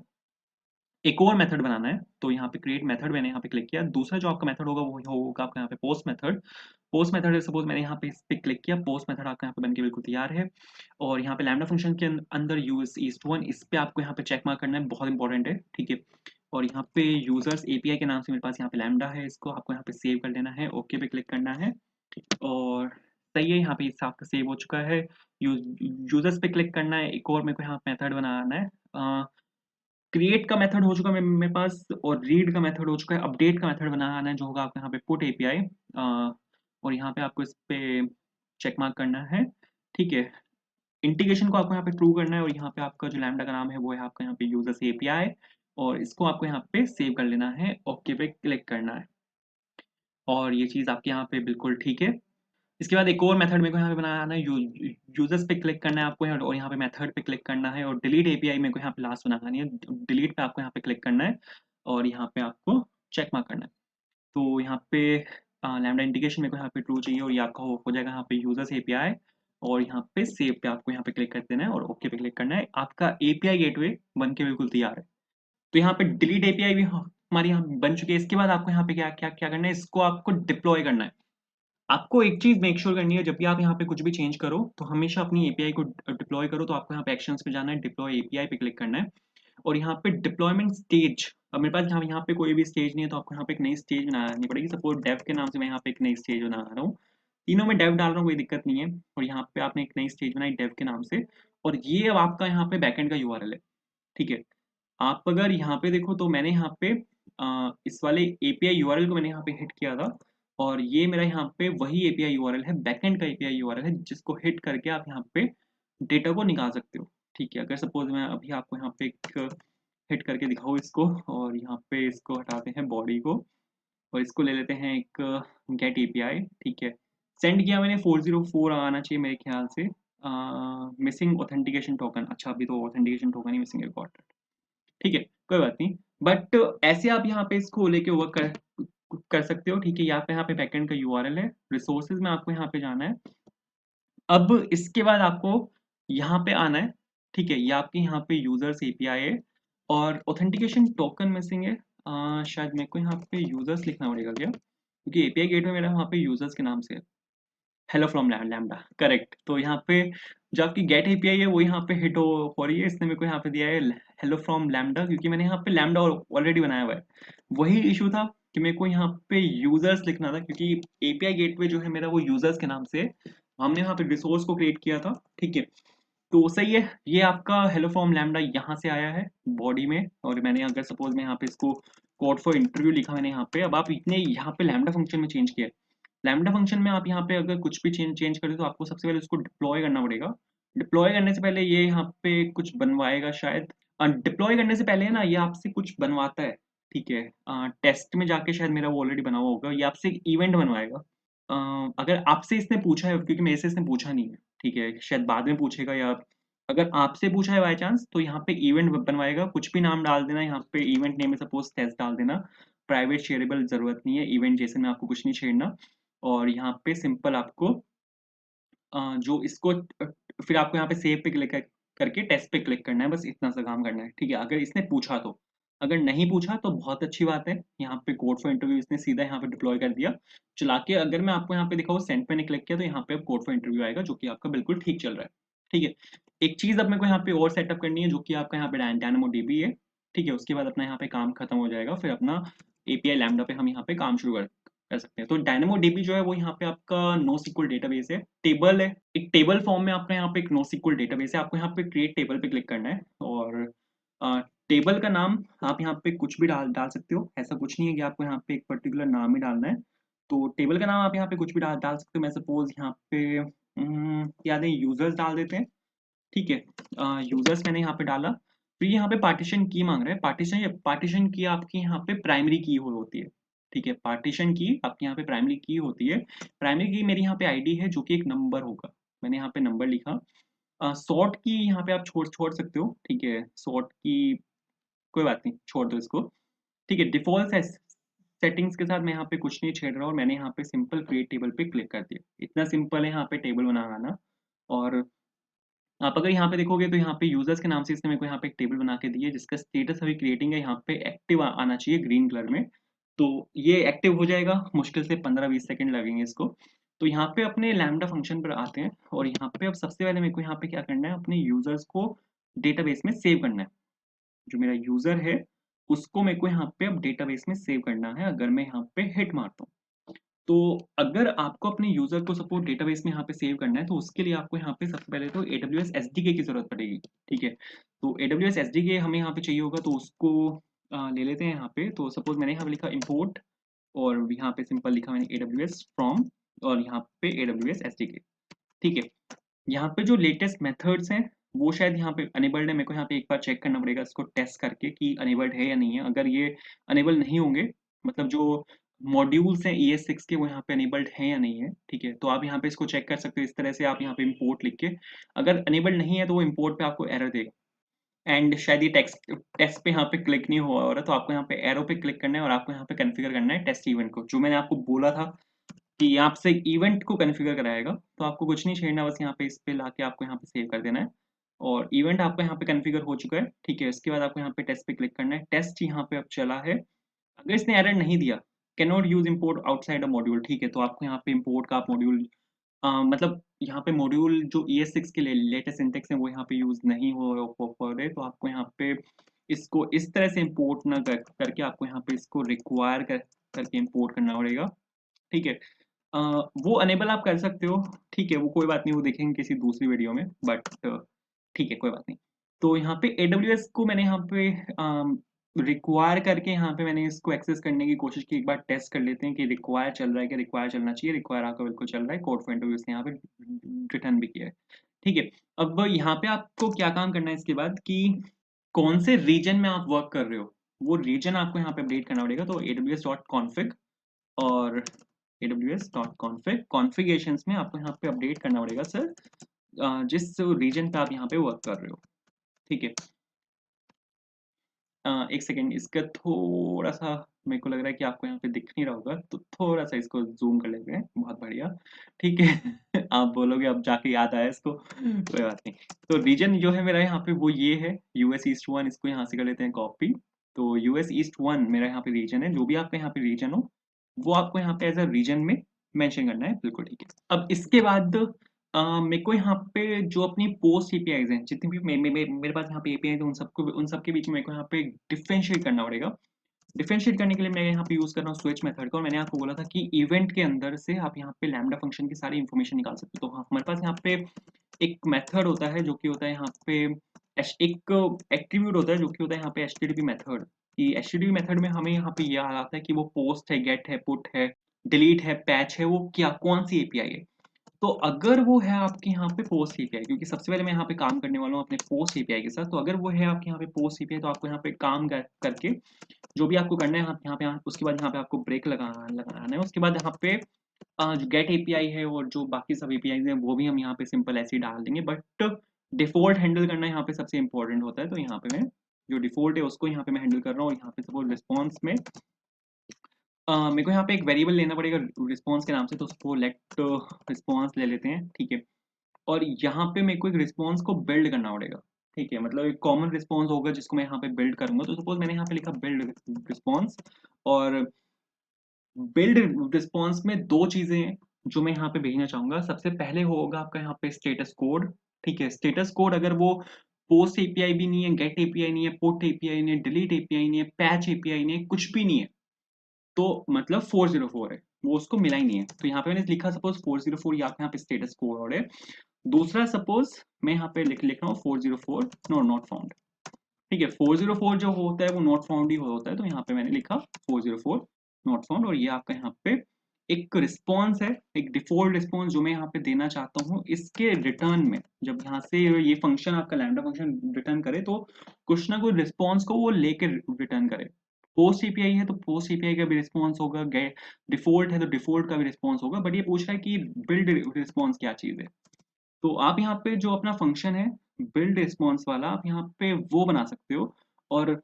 एक और मेथड बनाना है। तो यहाँ पे क्रिएट मेथड मैंने यहाँ पे क्लिक किया। दूसरा जो आपका मेथड होगा वो होगा आपका यहाँ पे पोस्ट मेथड। पोस्ट मेथड है, सपोज मैंने यहाँ पे इस पे क्लिक किया, पोस्ट मेथड आपका यहाँ पे बनके बिल्कुल तैयार है। और यहाँ पे लैम्बडा फंक्शन के अंदर यूएस ईस्ट 1, इस पे आपको यहाँ पे चेक मार्क करना है, बहुत इंपॉर्टेंट है, ठीक है। और यहाँ पे यूजर्स एपीआई के नाम से मेरे पास यहाँ पे लैम्बडा है, इसको आपको यहाँ पे सेव कर लेना है, ओके पे क्लिक करना है। और सही है, यहाँ पे इससे आपका सेव हो चुका है। यूजर्स पे क्लिक करना है, एक और मेरे को यहाँ मेथड बनाना है। क्रिएट का मेथड हो चुका है मेरे पास, और रीड का मेथड हो चुका है। अपडेट का मेथड बनाना है जो होगा आपको यहाँ पे पुट एपीआई, और यहाँ पे आपको इस पे चेक मार्क करना है, ठीक है। इंटीग्रेशन को आपको यहाँ पे ट्रू करना है, और यहाँ पे आपका जो लैम्डा का नाम है वो है आपका यहाँ पे यूजर्स एपीआई, और इसको आपको यहाँ पे सेव कर लेना है, ओके पे क्लिक करना है, और ये चीज़ आपके यहाँ पे बिल्कुल ठीक है। इसके बाद एक और मेथड मेरे को यहाँ पे बनाना है, यूजर्स पे क्लिक करना है आपको यहाँ, और यहाँ पे मेथड पे क्लिक करना है, और डिलीट एपीआई मेरे को यहाँ पे लास्ट बनानी है। डिलीट पे आपको यहाँ पे क्लिक करना है, और यहाँ पे आपको चेक मार्क करना है। तो यहाँ पे लैम्डा इंटीग्रेशन मेरे को यहाँ पे ट्रू चाहिए, और ये आपका हो जाएगा यहाँ पे यूजर्स एपीआई, और यहाँ पे सेव पे आपको यहाँ पे क्लिक कर देना है, और ओके पे क्लिक करना है। आपका एपीआई गेटवे बन के बिल्कुल तैयार है। तो यहाँ पे डिलीट एपीआई भी हमारी यहाँ बन चुकी है। इसके बाद आपको यहाँ पे क्या क्या क्या करना है, इसको आपको डिप्लॉय करना है। आपको एक चीज मेक श्योर करनी है, जब भी आप यहाँ पे कुछ भी चेंज करो तो हमेशा अपनी एपीआई को डिप्लॉय करो। तो आपको यहाँ पे एक्शंस पे जाना है, डिप्लॉय एपीआई पे क्लिक करना है, और यहाँ पे डिप्लॉयमेंट स्टेज, अब मेरे पास यहाँ पे कोई भी स्टेज नहीं है, तो आपको यहाँ पे एक नई स्टेज बनानी पड़ेगी। सपोज डेव के नाम से मैं यहाँ पे एक नई स्टेज बना रहा हूँ, तीनों में डेव डाल रहा हूँ, कोई दिक्कत नहीं है। और यहाँ पे आपने एक नई स्टेज बनाई डेव के नाम से, और ये अब आपका यहाँ पे बैकएंड का यूआरएल है, ठीक है। आप अगर यहाँ पे देखो तो मैंने यहाँ पे इस वाले एपीआई यूआरएल को मैंने यहाँ पे हिट किया था, और ये मेरा यहाँ पे वही एपीआई यूआरएल है, बैकएंड का एपीआई यूआरएल है, जिसको हिट करके आप यहाँ पे डेटा को निकाल सकते हो, ठीक है। अगर सपोज मैं अभी आपको यहाँ पे एक हिट करके दिखाऊँ इसको, और यहाँ पे इसको हटाते हैं बॉडी को, और इसको ले लेते हैं एक गेट एपीआई, ठीक है। सेंड किया मैंने, 404 आना चाहिए मेरे ख्याल से। मिसिंग ऑथेंटिकेशन टोकन, अच्छा अभी तो ऑथेंटिकेशन टोकन ही मिसिंग है, ठीक है, कोई बात नहीं। बट ऐसे आप यहाँ पे इसको लेके वर्क कर सकते हो, ठीक है। यहाँ पे बैकएंड का यूआरएल है, रिसोर्सेज में आपको यहाँ पे जाना है। अब इसके बाद आपको यहाँ पे आना है, ठीक है। ये आपके यहाँ पे यूजर्स एपीआई है, और ऑथेंटिकेशन टोकन मिसिंग है। शायद मेरे को यहाँ पे यूजर्स लिखना पड़ेगा क्या, क्योंकि एपीआई गेटवे मेरा वहाँ पे यूजर्स के नाम से है। Hello from lambda, correct. तो यहाँ पे जो आपकी गेट एपीआई है वो यहाँ पे हिट हो रही है। इसने मेरे को यहाँ पे दिया है हेलो फ्रॉम लैम्डा, क्योंकि मैंने यहाँ पे लैम्डा ऑलरेडी बनाया हुआ है। वही इशू था कि मेरे को यहाँ पे यूजर्स लिखना था, क्योंकि एपीआई गेटवे जो है मेरा वो यूजर्स के नाम से है। हमने यहाँ पे रिसोर्स को क्रिएट किया था, ठीक है। तो सही है, ये आपका हेलो फ्रॉम लैम्डा यहाँ से आया है बॉडी में, और मैंने अगर सपोज मैं यहाँ पे इसको कोड फॉर इंटरव्यू लिखा मैंने यहाँ पे। अब आप इतने यहाँ पे लैम्डा फंक्शन में चेंज किया है। लैम्डा फंक्शन में आप यहाँ पे अगर कुछ भी चेंज करें तो आपको सबसे पहले उसको डिप्लॉय करना पड़ेगा। डिप्लॉय करने से पहले ये यहाँ पे कुछ बनवाएगा शायद। डिप्लॉय करने से पहले है ना, ये आपसे कुछ बनवाता है, ठीक है। टेस्ट में जाके शायद मेरा वो ऑलरेडी बना हुआ होगा, ये आपसे इवेंट बनवाएगा। अगर आपसे इसने पूछा है, क्योंकि मेरे से इसने पूछा नहीं है, ठीक है, शायद बाद में पूछेगा, या अगर आपसे पूछा है बाय चांस तो यहाँ पे इवेंट बनवाएगा। कुछ भी नाम डाल देना, यहाँ पे इवेंट नेम में सपोज टेस्ट डाल देना। प्राइवेट शेयरेबल जरूरत नहीं है, इवेंट जैसे में आपको कुछ नहीं छेड़ना। और यहाँ पे सिंपल आपको जो इसको फिर आपको यहाँ पे सेव पे क्लिक करके टेस्ट पे क्लिक करना है, बस इतना सा काम करना है, ठीक है। अगर इसने पूछा तो, अगर नहीं पूछा तो बहुत अच्छी बात है। यहाँ पे कोड फॉर इंटरव्यू इसने सीधा यहाँ पे डिप्लॉय कर दिया चला के। अगर मैं आपको यहाँ पे दिखाऊँ, सेंड पे ने क्लिक किया तो यहाँ पे कोड फॉर इंटरव्यू आएगा, जो कि आपका बिल्कुल ठीक चल रहा है, ठीक है। एक चीज अब मेरे को यहाँ पे और सेटअप करनी है, जो कि आपका यहाँ पे डायनामो डीबी है, ठीक है। उसके बाद अपना यहाँ पे काम खत्म हो जाएगा, फिर अपना एपीआई लैम्डा पे हम यहाँ पे काम शुरू कर सकते हैं। तो डायनेमो डीबी जो है वो यहाँ पे आपका नो सिक्वल डेटाबेस है, टेबल है, एक टेबल फॉर्म में आपका यहाँ पे एक नो सिक्वल डेटाबेस है। आपको यहाँ पे क्रिएट टेबल पे क्लिक करना है, और टेबल का नाम आप यहाँ पे कुछ भी डाल डाल सकते हो। ऐसा कुछ नहीं है कि आपको यहाँ पे एक पर्टिकुलर नाम ही डालना है। तो टेबल का नाम आप यहाँ पे कुछ भी डाल डाल सकते हो। मैं सपोज यहाँ पे याद है यूजर्स डाल देते हैं, ठीक है। यूजर्स मैंने यहाँ पे डाला। फिर यहाँ पे पार्टीशन की मांग रहा है। पार्टीशन की आपकी यहाँ पे प्राइमरी की होती है, ठीक है। पार्टीशन की आपकी यहाँ पे प्राइमरी की होती है। प्राइमरी की मेरी यहाँ पे आईडी है, जो कि एक नंबर होगा। मैंने यहाँ पे नंबर लिखा। सॉर्ट की यहाँ पे आप छोड़ छोड़ सकते हो, ठीक है। सॉर्ट की कोई बात नहीं, छोड़ दो इसको, ठीक है। डिफॉल्ट सेटिंग्स के साथ मैं यहाँ पे कुछ नहीं छेड़ रहा, और मैंने यहाँ पे सिंपल क्रिएट टेबल पे क्लिक कर दिया। इतना सिंपल है यहाँ पे टेबल बनाना। और आप अगर यहाँ पे देखोगे तो यहाँ पे यूजर्स के नाम से इसने मेरे को यहाँ पे एक टेबल बना के दी है, जिसका स्टेटस अभी क्रिएटिंग है। यहाँ पे एक्टिव आना चाहिए ग्रीन कलर में। तो ये एक्टिव हो जाएगा, मुश्किल से 15-20 सेकंड लगेंगे इसको। तो यहाँ पे अपने लैम्डा फंक्शन पर आते हैं, और यहाँ पे अब सबसे पहले मेरे को यहाँ पे क्या करना है, अपने यूजर्स को डेटाबेस में सेव करना है। जो मेरा यूजर है उसको मेरे को यहाँ पे अब डेटाबेस में सेव करना है। अगर मैं यहाँ पे हिट मारता हूँ तो अगर आपको अपने यूज़र को सपोज़ डेटाबेस में यहाँ पे सेव करना है, तो उसके लिए आपको यहाँ पे सबसे पहले तो AWS SDK की ज़रूरत पड़ेगी, ठीक है? तो AWS SDK हमें यहाँ पे चाहिए होगा, तो उसको ले लेते हैं यहाँ पे। तो सपोज़ मैंने यहाँ पे लिखा इम्पोर्ट और यहाँ पे सिंपल लिखा मैंने AWS फ्रॉम और यहाँ पे AWS SDK, ठीक है? यहाँ पे जो लेटेस्ट मेथड्स हैं, वो शायद यहाँ पे अनेबल्ड है। मेरे को यहाँ पे एक बार चेक करना पड़ेगा इसको टेस्ट करके कि अनेबल्ड है या नहीं है। अगर ये अनेबल नहीं होंगे, मतलब जो मॉड्यूल्स हैं ES6 के, वो यहाँ पे अनेबल्ड हैं या नहीं है, ठीक है? तो आप यहाँ पे इसको चेक कर सकते हो इस तरह से, आप यहाँ पे इम्पोर्ट लिख के। अगर अनेबल्ड नहीं है, तो वो इम्पोर्ट पे आपको एरर देगा एंड शायद ये टेक्स्ट टेस्ट पे यहाँ पे क्लिक नहीं हुआ हो रहा, तो आपको यहाँ पे एरो पे क्लिक करना है और आपको यहाँ पे कॉन्फ़िगर करना है टेस्ट इवेंट को। जो मैंने आपको बोला था कि आपसे इवेंट को कॉन्फ़िगर कराएगा, तो आपको कुछ नहीं छेड़ना, बस यहाँ पे इस पे लाके आपको यहाँ पे सेव कर देना है और इवेंट आपका यहाँ पे कॉन्फ़िगर हो चुका है, ठीक है? इसके बाद आपको यहाँ पे टेस्ट पे क्लिक करना है। टेस्ट यहाँ पे अब चला है। अगर इसने एरर नहीं दिया, can not use import outside a module, ठीक है? तो आपको यहाँ पे इम्पोर्ट का आप मॉड्यूल मतलब यहाँ पे मॉड्यूल जो ES6 के लिए लेटेस्ट सिंटैक्स है, वो यहाँ पे यूज़ नहीं हो रहे, तो आपको यहाँ पे इसको इस तरह से इम्पोर्ट ना करके आपको यहाँ पे इसको रिक्वायर करके इम्पोर्ट करना पड़ेगा, ठीक है? अ, वो अनेबल आप कर सकते हो, ठीक है? वो कोई बात नहीं, वो देखेंगे किसी दूसरी वीडियो में, बट ठीक है, कोई बात नहीं। तो यहाँ पे AWS को मैंने यहाँ पे रिक्वायर करके यहाँ पे मैंने इसको एक्सेस करने की कोशिश की। एक बार टेस्ट कर लेते हैं कि रिक्वायर चल रहा है, कि रिक्वायर चलना चाहिए। रिक्वायर आपका बिल्कुल चल रहा है, कोड फॉर इंटरव्यू इसने यहाँ पे रिटर्न भी किया है, ठीक है? अब यहाँ पे आपको क्या काम करना है इसके बाद, कि कौन से रीजन में आप वर्क कर रहे हो, वो रीजन आपको यहाँ पे अपडेट करना पड़ेगा। तो aws.config और aws.config कॉन्फ़िगरेशंस में आपको यहाँ पे अपडेट करना पड़ेगा सर, जिस रीजन पे आप यहाँ पे वर्क कर रहे हो, ठीक है? एक सेकंड, इसका थोड़ा-सा मेरे को लग रहा है कि आपको यहाँ पे दिख नहीं रहा होगा, तो थोड़ा-सा इसको ज़ूम कर लेते हैं, बहुत बढ़िया, ठीक है? आप बोलोगे अब जाके याद आया इसको, कोई बात नहीं। तो रीजन जो है मेरा यहाँ पे वो ये है, यूएस ईस्ट 1, इसको यहाँ से कर लेते हैं कॉपी। तो यूएस ईस्ट 1 मेरा यहाँ पे रीजन है, जो भी आपका यहाँ पे रीजन हो, वो आपको यहाँ पे एज़ अ रीजन में मेंशन करना है, बिल्कुल ठीक है। अब इसके बाद मेरे को यहाँ पे जो अपनी पोस्ट एपीआईज़ हैं, जितनी भी मेरे पास यहाँ पे एपीआईज़ हैं, उन सब के बीच में मेरे को यहाँ पे डिफरेंशिएट करना पड़ेगा। डिफरेंशिएट करने के लिए मैं यहाँ पे यूज़ कर रहा हूँ स्विच मेथड का, और मैंने आपको बोला था कि इवेंट के अंदर से आप यहाँ पे लैम्ब्डा फंक्शन की सारी इन्फॉर्मेशन निकाल सकते हो। तो हाँ, हमारे पास यहाँ पे एक मेथड होता है, जो कि होता है यहाँ पे एक एट्रीब्यूट होता है, जो कि होता है यहाँ पे एचटीटीपी मेथड। कि एचटीटीपी मेथड में हमें यहाँ पे ये आ जाता है कि वो पोस्ट है, गेट है, पुट है, डिलीट है, पैच है, वो क्या कौन सी एपीआई है। तो अगर वो है आपके यहाँ पे पोस्ट एपीआई, क्योंकि सबसे पहले मैं यहाँ पे काम करने वाला हूँ अपने पोस्ट एपीआई के साथ, तो अगर वो है आपके यहाँ पे पोस्ट एपीआई, तो आपको यहाँ पे काम करके जो भी आपको करना है उसके बाद यहाँ पे आपको ब्रेक लगाना है। उसके बाद यहाँ पे जो गेट एपीआई है और जो बाकी सब एपीआई हैं, वो भी हम यहाँ पे सिंपल ऐसे ही डाल देंगे, बट डिफॉल्ट हैंडल करना यहाँ पे सबसे इंपॉर्टेंट होता है। तो यहाँ पे मैं जो डिफॉल्ट है उसको यहाँ पे मैं हैंडल कर रहा हूँ, और यहाँ पे सपोज रिस्पॉन्स में मेरे को यहाँ पे एक वेरिएबल लेना पड़ेगा रिस्पॉन्स के नाम से, तो उसको लेट रिस्पॉन्स ले लेते हैं, ठीक है? और यहाँ पे मेरे को एक रिस्पॉन्स को बिल्ड करना पड़ेगा, ठीक है? मतलब एक कॉमन रिस्पॉन्स होगा जिसको मैं यहाँ पे बिल्ड करूंगा। तो सपोज मैंने यहाँ पे लिखा बिल्ड रिस्पॉन्स, और बिल्ड रिस्पॉन्स में दो चीजें हैं जो मैं यहाँ पे भेजना चाहूंगा। सबसे पहले होगा आपका यहाँ पे स्टेटस कोड, ठीक है? स्टेटस कोड अगर वो पोस्ट एपीआई भी नहीं है, गेट एपीआई नहीं है, पुट एपीआई नहीं है, डिलीट एपीआई नहीं है, पैच एपीआई नहीं है, कुछ भी नहीं है, तो मतलब 404 है, वो उसको मिला ही नहीं है। तो यहाँ पे मैंने लिखा सपोज 404, या यहाँ पे स्टेटस कोड है। दूसरा सपोज मैं यहाँ पे लिख रहा हूँ 404 नॉट फाउंड, ठीक है? 404 जो होता है वो नॉट फाउंड ही होता है, तो यहाँ पे मैंने लिखा 404 नॉट फाउंड, और ये आपका यहाँ पे एक रिस्पॉन्स है, एक डिफॉल्ट रिस्पॉन्स जो मैं यहाँ पे देना चाहता हूँ। इसके रिटर्न में जब यहाँ से ये फंक्शन आपका लैम्ब्डा फंक्शन रिटर्न करे, तो कुछ ना कुछ रिस्पॉन्स को वो लेके रिटर्न करे। पोस्ट एपीआई है तो पोस्ट एपीआई का भी रिस्पॉन्स होगा, डिफॉल्ट है तो डिफॉल्ट का भी रिस्पॉन्स होगा, बट ये पूछ रहा है कि बिल्ड रिस्पॉन्स क्या चीज है। तो आप यहाँ पे जो अपना फंक्शन है बिल्ड रिस्पॉन्स वाला, आप यहाँ पे वो बना सकते हो, और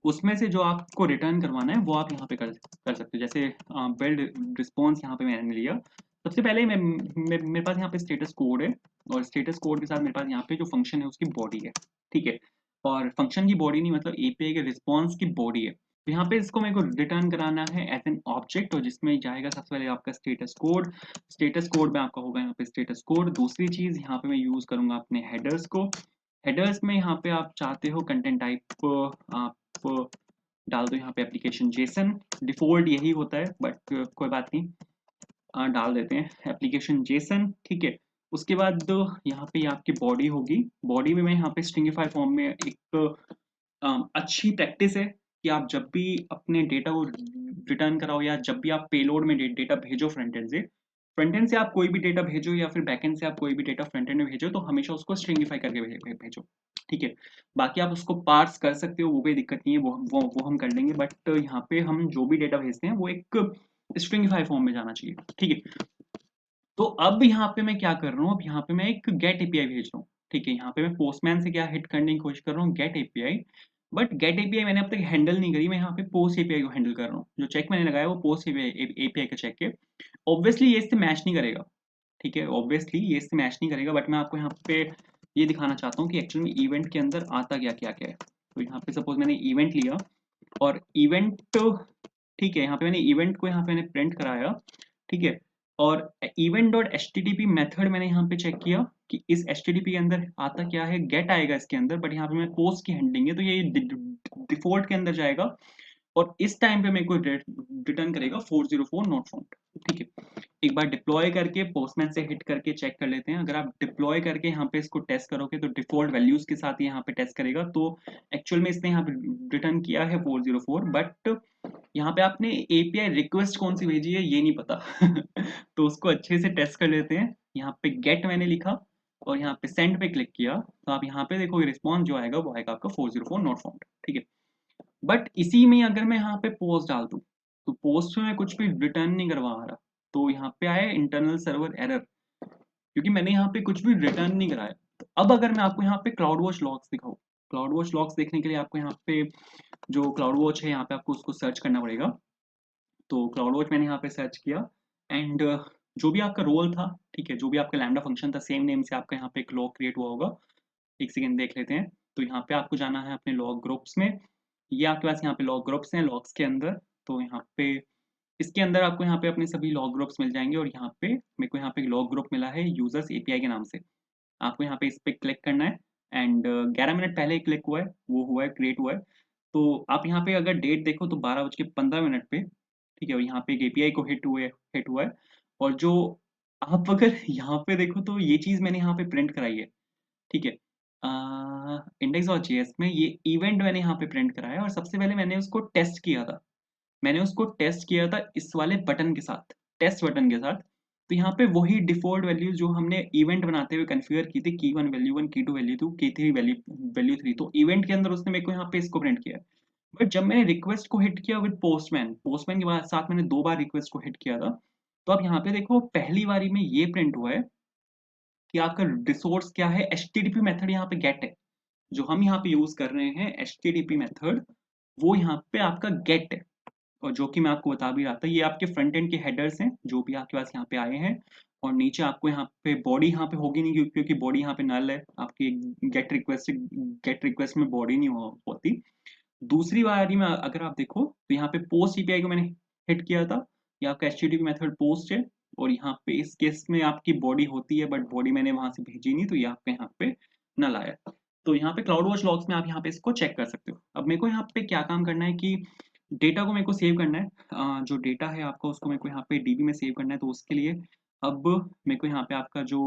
उसमें से जो आपको रिटर्न करवाना है वो आप यहाँ पे कर सकते हो। जैसे बिल्ड रिस्पॉन्स यहाँ पे मैंने लिया। सबसे पहले मेरे पास यहाँ पे स्टेटस कोड है, और स्टेटस कोड के साथ मेरे पास यहाँ पे जो फंक्शन है उसकी बॉडी है, ठीक है? और फंक्शन की बॉडी नहीं, मतलब एपीआई के रिस्पॉन्स की बॉडी है। तो यहाँ पे इसको मेरे को रिटर्न कराना है एज एन ऑब्जेक्ट, और जिसमें जाएगा सबसे पहले आपका स्टेटस कोड। स्टेटस कोड में आपका होगा यहाँ पे स्टेटस कोड। दूसरी चीज यहाँ पे मैं यूज करूंगा अपने हेडर्स को। हेडर्स में यहाँ पे आप चाहते हो कंटेंट टाइप आप डाल दो यहाँ पे एप्लीकेशन जेसन, डिफॉल्ट यही होता है बट कोई बात नहीं, डाल देते हैं एप्लीकेशन जेसन, ठीक है। उसके बाद यहाँ पे आपकी बॉडी होगी, बॉडी में मैं यहाँ पे स्ट्रिंगिफाई फॉर्म में एक अच्छी प्रैक्टिस है कि आप जब भी अपने डेटा को रिटर्न कराओ या जब भी आप पेलोड में डेटा भेजो फ्रंट एंड से आप कोई भी डेटा भेजो या फिर बैक एंड से आप कोई भी डेटा फ्रंट एंड में भेजो तो हमेशा उसको स्ट्रिंगिफाई करके भेजो, ठीक है। बाकी आप उसको पार्स कर सकते हो, वो कोई दिक्कत नहीं है, वो हम कर लेंगे, बट यहाँ पे हम जो भी डेटा भेजते हैं वो एक स्ट्रिंगिफाई फॉर्म में जाना चाहिए, ठीक है। तो अब यहाँ पे मैं क्या कर रहा हूँ, अब यहाँ पे मैं एक गेट एपीआई भेज रहा हूँ, ठीक है। यहाँ पे मैं पोस्टमैन से क्या हिट करने की कोशिश कर रहा हूँ, get API, but get API मैंने अब तक हैंडल नहीं करी, मैं यहाँ पे पोस्ट एपीआई को हैंडल कर रहा हूँ। जो चेक मैंने लगाया वो पोस्ट एपीआई का चेक है। ऑब्वियसली ये इससे मैच नहीं करेगा, ठीक है, ऑब्वियसली ये इससे मैच नहीं करेगा, बट मैं आपको यहाँ पे ये दिखाना चाहता हूँ कि एक्चुअली में इवेंट के अंदर आता क्या क्या है। तो यहाँ पे सपोज मैंने इवेंट लिया और इवेंट, ठीक है, यहाँ पे मैंने इवेंट को यहाँ पे मैंने प्रिंट कराया, ठीक है। और event dot H T T P method मैंने यहाँ पे चेक किया कि इस एच टी टी पी के अंदर आता क्या है, गेट आएगा इसके अंदर, बट यहाँ पे मैं पोस्ट की हैंडलिंग है तो ये डिफॉल्ट के अंदर जाएगा और इस टाइम पे मेरे को रिटर्न करेगा 404 नॉट फाउंड, ठीक है। एक बार डिप्लॉय करके पोस्टमैन से हिट करके चेक कर लेते हैं। अगर आप डिप्लॉय करके यहाँ पे इसको टेस्ट करोगे तो डिफॉल्ट वैल्यूज के साथ यहाँ पे टेस्ट करेगा, तो एक्चुअल में इसने यहाँ पे रिटर्न किया है 404, बट यहाँ पे आपने एपीआई रिक्वेस्ट कौन सी भेजी है ये नहीं पता तो उसको अच्छे से टेस्ट कर लेते हैं। यहाँ पे गेट मैंने लिखा और यहाँ पे सेंड पे क्लिक किया तो आप यहाँ पे देखोगे रिस्पॉन्स जो आएगा वो आएगा आपका 404 नॉट फाउंड, ठीक है। बट इसी में अगर मैं यहाँ पे पोस्ट डाल दूं तो पोस्ट में मैं कुछ भी रिटर्न नहीं करवा रहा, तो यहाँ पे आया इंटरनल सर्वर एरर, क्योंकि मैंने यहाँ पे कुछ भी रिटर्न नहीं कराया। तो अब अगर मैं आपको यहाँ पे क्लाउड वॉच लॉग्स दिखाऊं, क्लाउड वॉच लॉग्स देखने के लिए आपको यहाँ पे जो क्लाउड वॉच है यहाँ पे आपको उसको सर्च करना पड़ेगा। तो क्लाउड वॉच मैंने यहाँ पे सर्च किया एंड जो भी आपका रोल था, ठीक है, जो भी आपका लैम्डा फंक्शन था सेम नेम से आपका यहाँ पे एक लॉग क्रिएट हुआ होगा। एक सेकेंड देख लेते हैं। तो यहाँ पे आपको जाना है अपने लॉग ग्रुप्स में, ये आपके पास यहाँ पे लॉग ग्रुप्स हैं लॉग्स के अंदर। तो यहाँ पे इसके अंदर आपको यहाँ पे अपने सभी लॉग ग्रुप्स मिल जाएंगे और यहाँ पे मेरे को यहाँ पे एक लॉग ग्रुप मिला है यूजर्स एपीआई के नाम से। आपको यहाँ पे इस पे क्लिक करना है एंड 11 मिनट पहले ही क्लिक हुआ है, वो हुआ है, क्रिएट हुआ है। तो आप यहाँ पे अगर डेट देखो तो 12:15 पे, ठीक है, और यहाँ पे एक एपीआई को हिट हुआ है। और जो आप अगर यहाँ पे देखो तो ये चीज मैंने यहाँ पे प्रिंट कराई है, ठीक है। इंडेक्स और जेएस में ये इवेंट मैंने यहाँ पे प्रिंट कराया और सबसे पहले मैंने उसको टेस्ट किया था, मैंने उसको टेस्ट किया था इस वाले बटन के साथ, टेस्ट बटन के साथ। तो यहाँ पे वही डिफॉल्ट वैल्यू जो हमने इवेंट बनाते हुए कन्फिगर की थी, की 1 वैल्यू 1, की 2 वैल्यू 2, की 3 वैल्यू 3, तो इवेंट के अंदर उसने मेरे को यहाँ पे इसको प्रिंट किया। बट जब मैंने रिक्वेस्ट को हिट किया विद पोस्टमैन के बाद साथ मैंने 2 बार रिक्वेस्ट को हिट किया था, तो अब यहाँ पे देखो पहली बारी में ये प्रिंट हुआ है कि आपका रिसोर्स क्या है, एचटीटीपी मेथड यहाँ पे गेट है, जो हम यहाँ पे यूज कर रहे हैं एचटीटीपी मेथड, वो यहाँ पे आपका गेट है। और जो कि मैं आपको बता भी रहा था, ये आपके फ्रंट एंड के हेडर्स हैं जो भी आपके पास यहाँ पे आए हैं। और नीचे आपको यहाँ पे बॉडी यहाँ पे होगी नहीं, क्योंकि बॉडी यहाँ पे नल है आपकी, गेट रिक्वेस्ट में बॉडी नहीं होती। दूसरी बारी में अगर आप देखो तो यहाँ पे पोस्ट एपीआई को मैंने हिट किया था, ये आपका एचटीटीपी मेथड पोस्ट है और यहाँ पे इस केस में आपकी बॉडी होती है बट बॉडी मैंने वहां से भेजी नहीं, तो ये आपके यहाँ पे नल आया। तो यहाँ पे क्लाउड वॉच लॉग्स में आप यहाँ पे इसको चेक कर सकते हो। अब मेरे को यहाँ पे क्या काम करना है कि डेटा को मेरे को सेव करना है, जो डेटा है आपका उसको मेरे को यहाँ पे डीबी में सेव करना है। तो उसके लिए अब मेरे को यहाँ पे आपका जो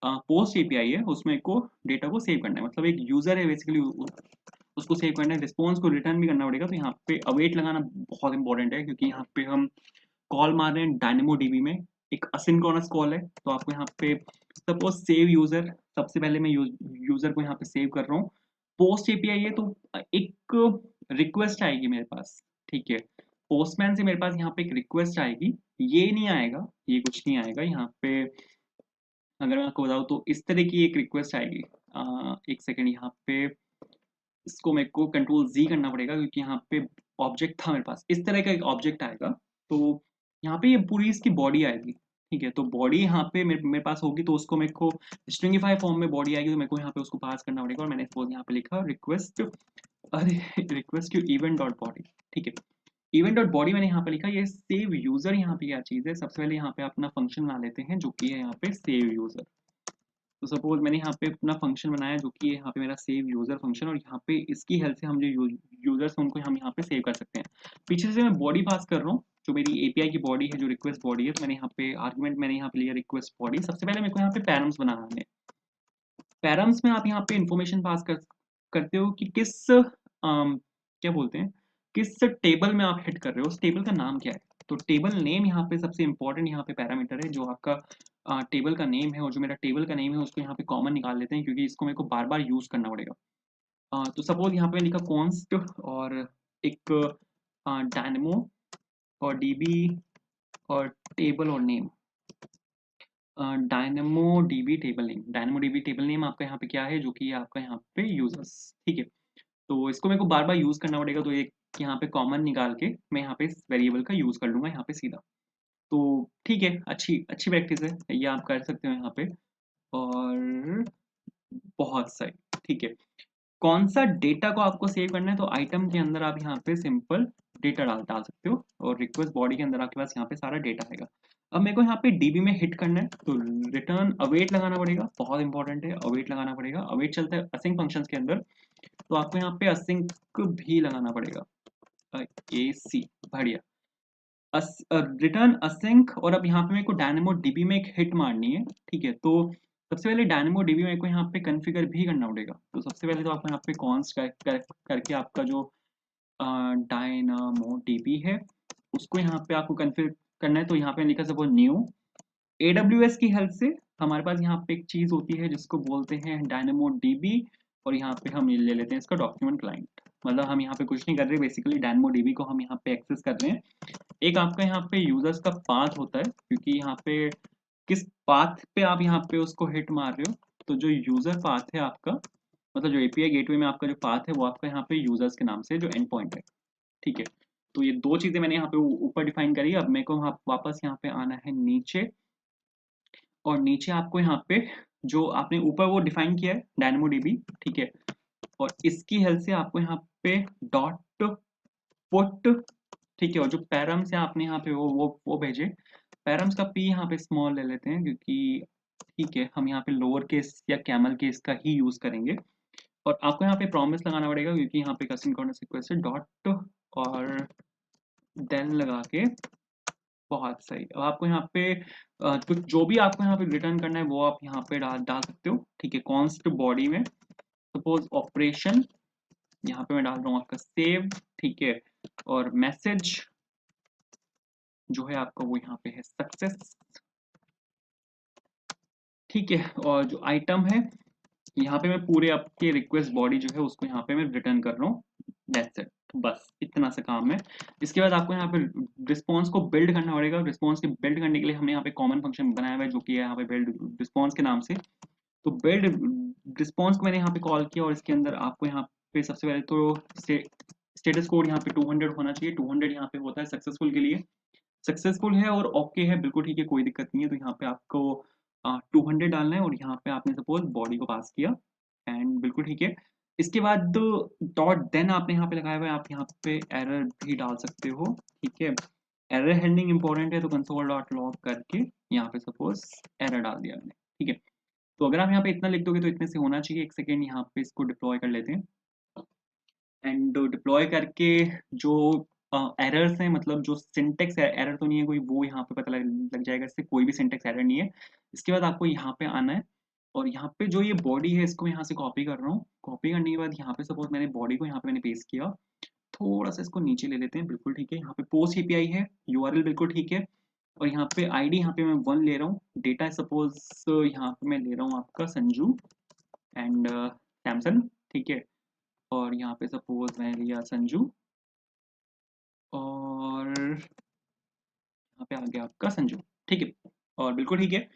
पोस्ट एपीआई है उसमें को डेटा को सेव करना है, मतलब एक यूजर है बेसिकली, उसको सेव करना है, रिस्पॉन्स को रिटर्न भी करना पड़ेगा। तो यहाँ पे अवेट लगाना बहुत इंपॉर्टेंट है, क्योंकि यहाँ पे हम कॉल मार रहे हैं डायनेमो डीबी में, एक असिंक्रोनस कॉल है। तो आपको यहाँ पे सपोज सेव यूजर, सबसे पहले मैं यूजर को यहाँ पे सेव कर रहा हूँ। पोस्ट एपीआई है तो एक रिक्वेस्ट आएगी मेरे पास, ठीक है, पोस्टमैन से मेरे पास यहाँ पे एक रिक्वेस्ट आएगी, ये नहीं आएगा, ये कुछ नहीं आएगा यहाँ पे। अगर मैं आपको बताऊँ तो इस तरह की एक रिक्वेस्ट आएगी। एक सेकेंड, यहाँ पे इसको मेरे को कंट्रोल जी करना पड़ेगा, क्योंकि यहाँ पे ऑब्जेक्ट था मेरे पास, इस तरह का एक ऑब्जेक्ट आएगा। तो यहाँ पे ये पूरी इसकी बॉडी आएगी, ठीक है। तो बॉडी यहाँ पे मेरे पास होगी, तो उसको मेरे को स्ट्रिंगिफाई फॉर्म में बॉडी आएगी, तो मेरे को यहाँ पे उसको पास करना पड़ेगा। और मैंने सपोज यहाँ पे लिखा रिक्वेस्ट, अरे request Q event dot body, ठीक है। इवेंट डॉट बॉडी मैंने यहाँ पे लिखा, ये सेव यूजर यहाँ पे क्या चीज़ है, सबसे पहले यहाँ पे अपना फंक्शन बना लेते हैं जो कि है यहाँ पे सेव यूजर। तो सपोज मैंने यहाँ पे अपना फंक्शन बनाया जो कि यहाँ पे मेरा सेव यूजर फंक्शन, और यहाँ पे इसकी हेल्प से हम जो यूजर्स उनको हम यहाँ पे सेव कर सकते हैं। पीछे से मैं बॉडी पास कर रहा हूँ, जो मेरी एपीआई की बॉडी है, जो रिक्वेस्ट बॉडी है, तो मैंने यहाँ पे आर्गुमेंट मैंने यहाँ पे लिया रिक्वेस्ट बॉडी। सबसे पहले मेरे को यहाँ पे पैरम्स बनाना है। पैरम्स में आप यहाँ पे इंफॉर्मेशन पास करते हो कि किस क्या बोलते हैं, किस टेबल में आप हिट कर रहे हो, उस टेबल का नाम क्या है। तो टेबल नेम यहाँ पे सबसे इंपॉर्टेंट यहाँ पे पैरामीटर है, जो आपका टेबल का नेम है, और जो मेरा टेबल का नेम है उसको यहाँ पे कॉमन निकाल लेते हैं, क्योंकि इसको मेरे को बार बार यूज करना पड़ेगा। तो सपोज यहाँ पे लिखा कॉन्स्ट और एक डायनेमो और डीबी और टेबल और name. Dynamo dB table name, dynamo dB table name आपका यहाँ पे क्या है, जो कि आपका यहाँ पे यूजर्स, ठीक है। तो इसको मेरे को बार बार यूज करना पड़ेगा, तो एक यहाँ पे कॉमन निकाल के मैं यहाँ पे इस वेरिएबल का यूज कर लूंगा यहाँ पे सीधा। तो ठीक है, अच्छी अच्छी प्रैक्टिस है, ये आप कर सकते हो यहाँ पे। और बहुत सही, ठीक है। कौन सा डेटा को आपको सेव करना है, तो आइटम के अंदर आप यहाँ पे सिंपल डेटा डाल सकते हो, और रिक्वेस्ट बॉडी के अंदर आपके पास यहाँ पे सारा डेटा आएगा। अब मेरे को यहाँ पे डीबी में हिट करना है, तो रिटर्न अवेट लगाना पड़ेगा, बहुत इंपॉर्टेंट है, अवेट लगाना पड़ेगा। अवेट चलता है असिंक फंक्शंस के अंदर, तो आपको यहाँ पे असिंक भी लगाना पड़ेगा, AC, बढ़िया। Return async. और अब यहाँ पे मेरे को डायनेमो डीबी में एक हिट मारनी है, ठीक है। तो सबसे पहले डायनेमो डीबी मेरे को यहाँ पे कॉन्फ़िगर भी करना पड़ेगा। तो सबसे पहले तो आपको यहाँ पे कॉन्स्ट करके आपका जो डायनामो डीबी है उसको यहाँ पे आपको कॉन्फ़िगर करना है। तो यहाँ पे लिखा सपोज न्यू, AWS की हेल्प से हमारे पास यहाँ पे एक चीज होती है जिसको बोलते हैं डायनेमो डीबी, और यहाँ पे हम ले लेते हैं इसका डॉक्यूमेंट क्लाइंट। मतलब हम यहाँ पे कुछ नहीं कर रहे, बेसिकली डायनेमो डीबी को हम यहाँ पे एक्सेस कर रहे हैं। एक आपका यहाँ पे यूजर्स का पाथ होता है, क्योंकि यहाँ पे किस पाथ पे आप यहाँ पे उसको हिट मार रहे हो, तो जो यूजर पाथ है आपका, मतलब जो एपीआई गेटवे में आपका जो पाथ है वो आपका यहाँ पे यूजर्स के नाम से जो एंड पॉइंट है, ठीक है। तो ये दो चीजें मैंने यहाँ पे ऊपर डिफाइन करी। अब मेरे को वापस यहाँ पे आना है नीचे, और नीचे आपको यहाँ पे जो आपने ऊपर वो डिफाइन किया है डायनेमो डीबी, ठीक है, और इसकी हेल्प से आपको यहाँ पे डॉट पुट, ठीक है, और जो पैरम्स है आपने यहाँ पे वो भेजे। पैरम्स का पी यहाँ पे स्मॉल ले लेते हैं, क्योंकि ठीक है हम यहाँ पे लोअर केस या कैमल केस का ही यूज करेंगे। और आपको यहाँ पे प्रॉमिस लगाना पड़ेगा, क्योंकि यहाँ पे कस्टम रिक्वेस्ट है, डॉट और देन लगा के, बहुत सही। अब आपको यहाँ पे तो जो भी आपको यहाँ पे रिटर्न करना है वो आप यहाँ पे डाल डाल सकते हो, ठीक है। कॉन्स्ट बॉडी में सपोज ऑपरेशन, यहाँ पे मैं डाल रहा हूँ आपका सेव, ठीक है, और मैसेज जो है आपका वो यहाँ पे है सक्सेस, ठीक है। और जो आइटम है यहाँ पे मैं पूरे आपके रिक्वेस्ट बॉडी जो है उसको यहाँ पे मैं रिटर्न कर रहा हूँ, दैट्स इट, बस इतना सा काम है। इसके बाद आपको यहाँ पे रिस्पॉन्स को बिल्ड करना पड़ेगा। रिस्पॉन्स के बिल्ड करने के लिए हमने यहाँ पे कॉमन फंक्शन बनाया हुआ है, जो कि है यहाँ पे बिल्ड रिस्पॉन्स के नाम से। तो बिल्ड रिस्पॉन्स को मैंने यहाँ पे कॉल किया, और इसके अंदर आपको यहाँ पे सबसे पहले तो स्टेटस कोड यहाँ पे 200 होना चाहिए। 200 यहाँ पे होता है सक्सेसफुल के लिए, सक्सेसफुल है और ओके है, बिल्कुल ठीक है, कोई दिक्कत नहीं है। तो यहाँ पे आपको 200 डालना है, और यहाँ पे आपने सपोज बॉडी को पास किया, एंड बिल्कुल ठीक है। इसके बाद डॉट देन आपने यहाँ पे लगाया हुआ है, आप यहाँ पे एरर भी डाल सकते हो, ठीक है। एरर हैंडलिंग इंपॉर्टेंट है, तो कंसोल डॉट लॉग करके यहाँ पे सपोज एरर डाल दिया मैंने, ठीक है। तो अगर आप यहाँ पे इतना लिख दोगे तो इतने से होना चाहिए। एक सेकेंड यहाँ पे इसको डिप्लॉय कर लेते हैं, एंड डिप्लॉय करके जो एरर्स हैं, मतलब जो सिंटेक्स एरर तो नहीं है कोई, वो यहाँ पे पता लग जाएगा, इससे कोई भी सिंटेक्स एरर नहीं है। इसके बाद आपको यहाँ पे आना है, और यहाँ पे जो ये बॉडी है इसको मैं यहाँ से कॉपी कर रहा हूँ। कॉपी करने के बाद यहाँ पे सपोज मैंने बॉडी को यहाँ पे मैंने पेस्ट किया, थोड़ा सा इसको नीचे ले लेते हैं, बिल्कुल ठीक है। यहाँ पे पोस्ट एपीआई है, यूआरएल बिल्कुल ठीक है, और यहाँ पे आईडी यहाँ पे मैं 1 ले रहा हूँ। डेटा सपोज यहाँ पे मैं ले रहा हूँ आपका संजू एंड सैमसन, ठीक है। और यहाँ पे सपोज मैं लिया संजू, और यहाँ पे आ गया आपका संजू, ठीक है, और बिल्कुल ठीक है।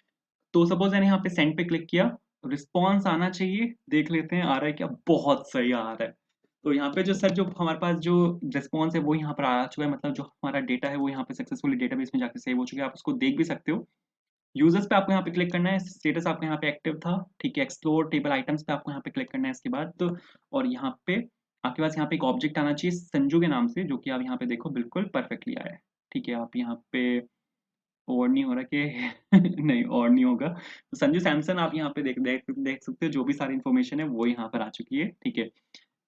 तो सपोज मैंने यहाँ पे सेंड पे क्लिक किया, रिस्पॉन्स आना चाहिए, देख लेते हैं आ रहा है क्या, बहुत सही आ रहा है। तो यहाँ पे जो सर जो हमारे पास जो रिस्पॉन्स है वो यहाँ पर आ चुका है, मतलब जो हमारा डेटा है वो यहाँ पे सक्सेसफुली डेटाबेस में जाके सेव हो चुका है, आप उसको देख भी सकते हो। यूजर्स पे आपको यहाँ पे क्लिक करना है, स्टेटस आपका यहाँ पे एक्टिव था, ठीक है। एक्सप्लोर टेबल आइटम्स पे आपको यहाँ पे क्लिक करना है इसके बाद, तो और यहाँ पे आपके पास यहाँ पे एक ऑब्जेक्ट आना चाहिए संजू के नाम से, जो कि आप यहाँ पे देखो बिल्कुल परफेक्टली आया है, ठीक है। आप यहाँ पे और नहीं हो रहा कि नहीं और नहीं होगा, तो संजू सैमसन आप यहाँ पे देख देख देख सकते हो, जो भी सारी इन्फॉर्मेशन है वो यहाँ पर आ चुकी है, ठीक है।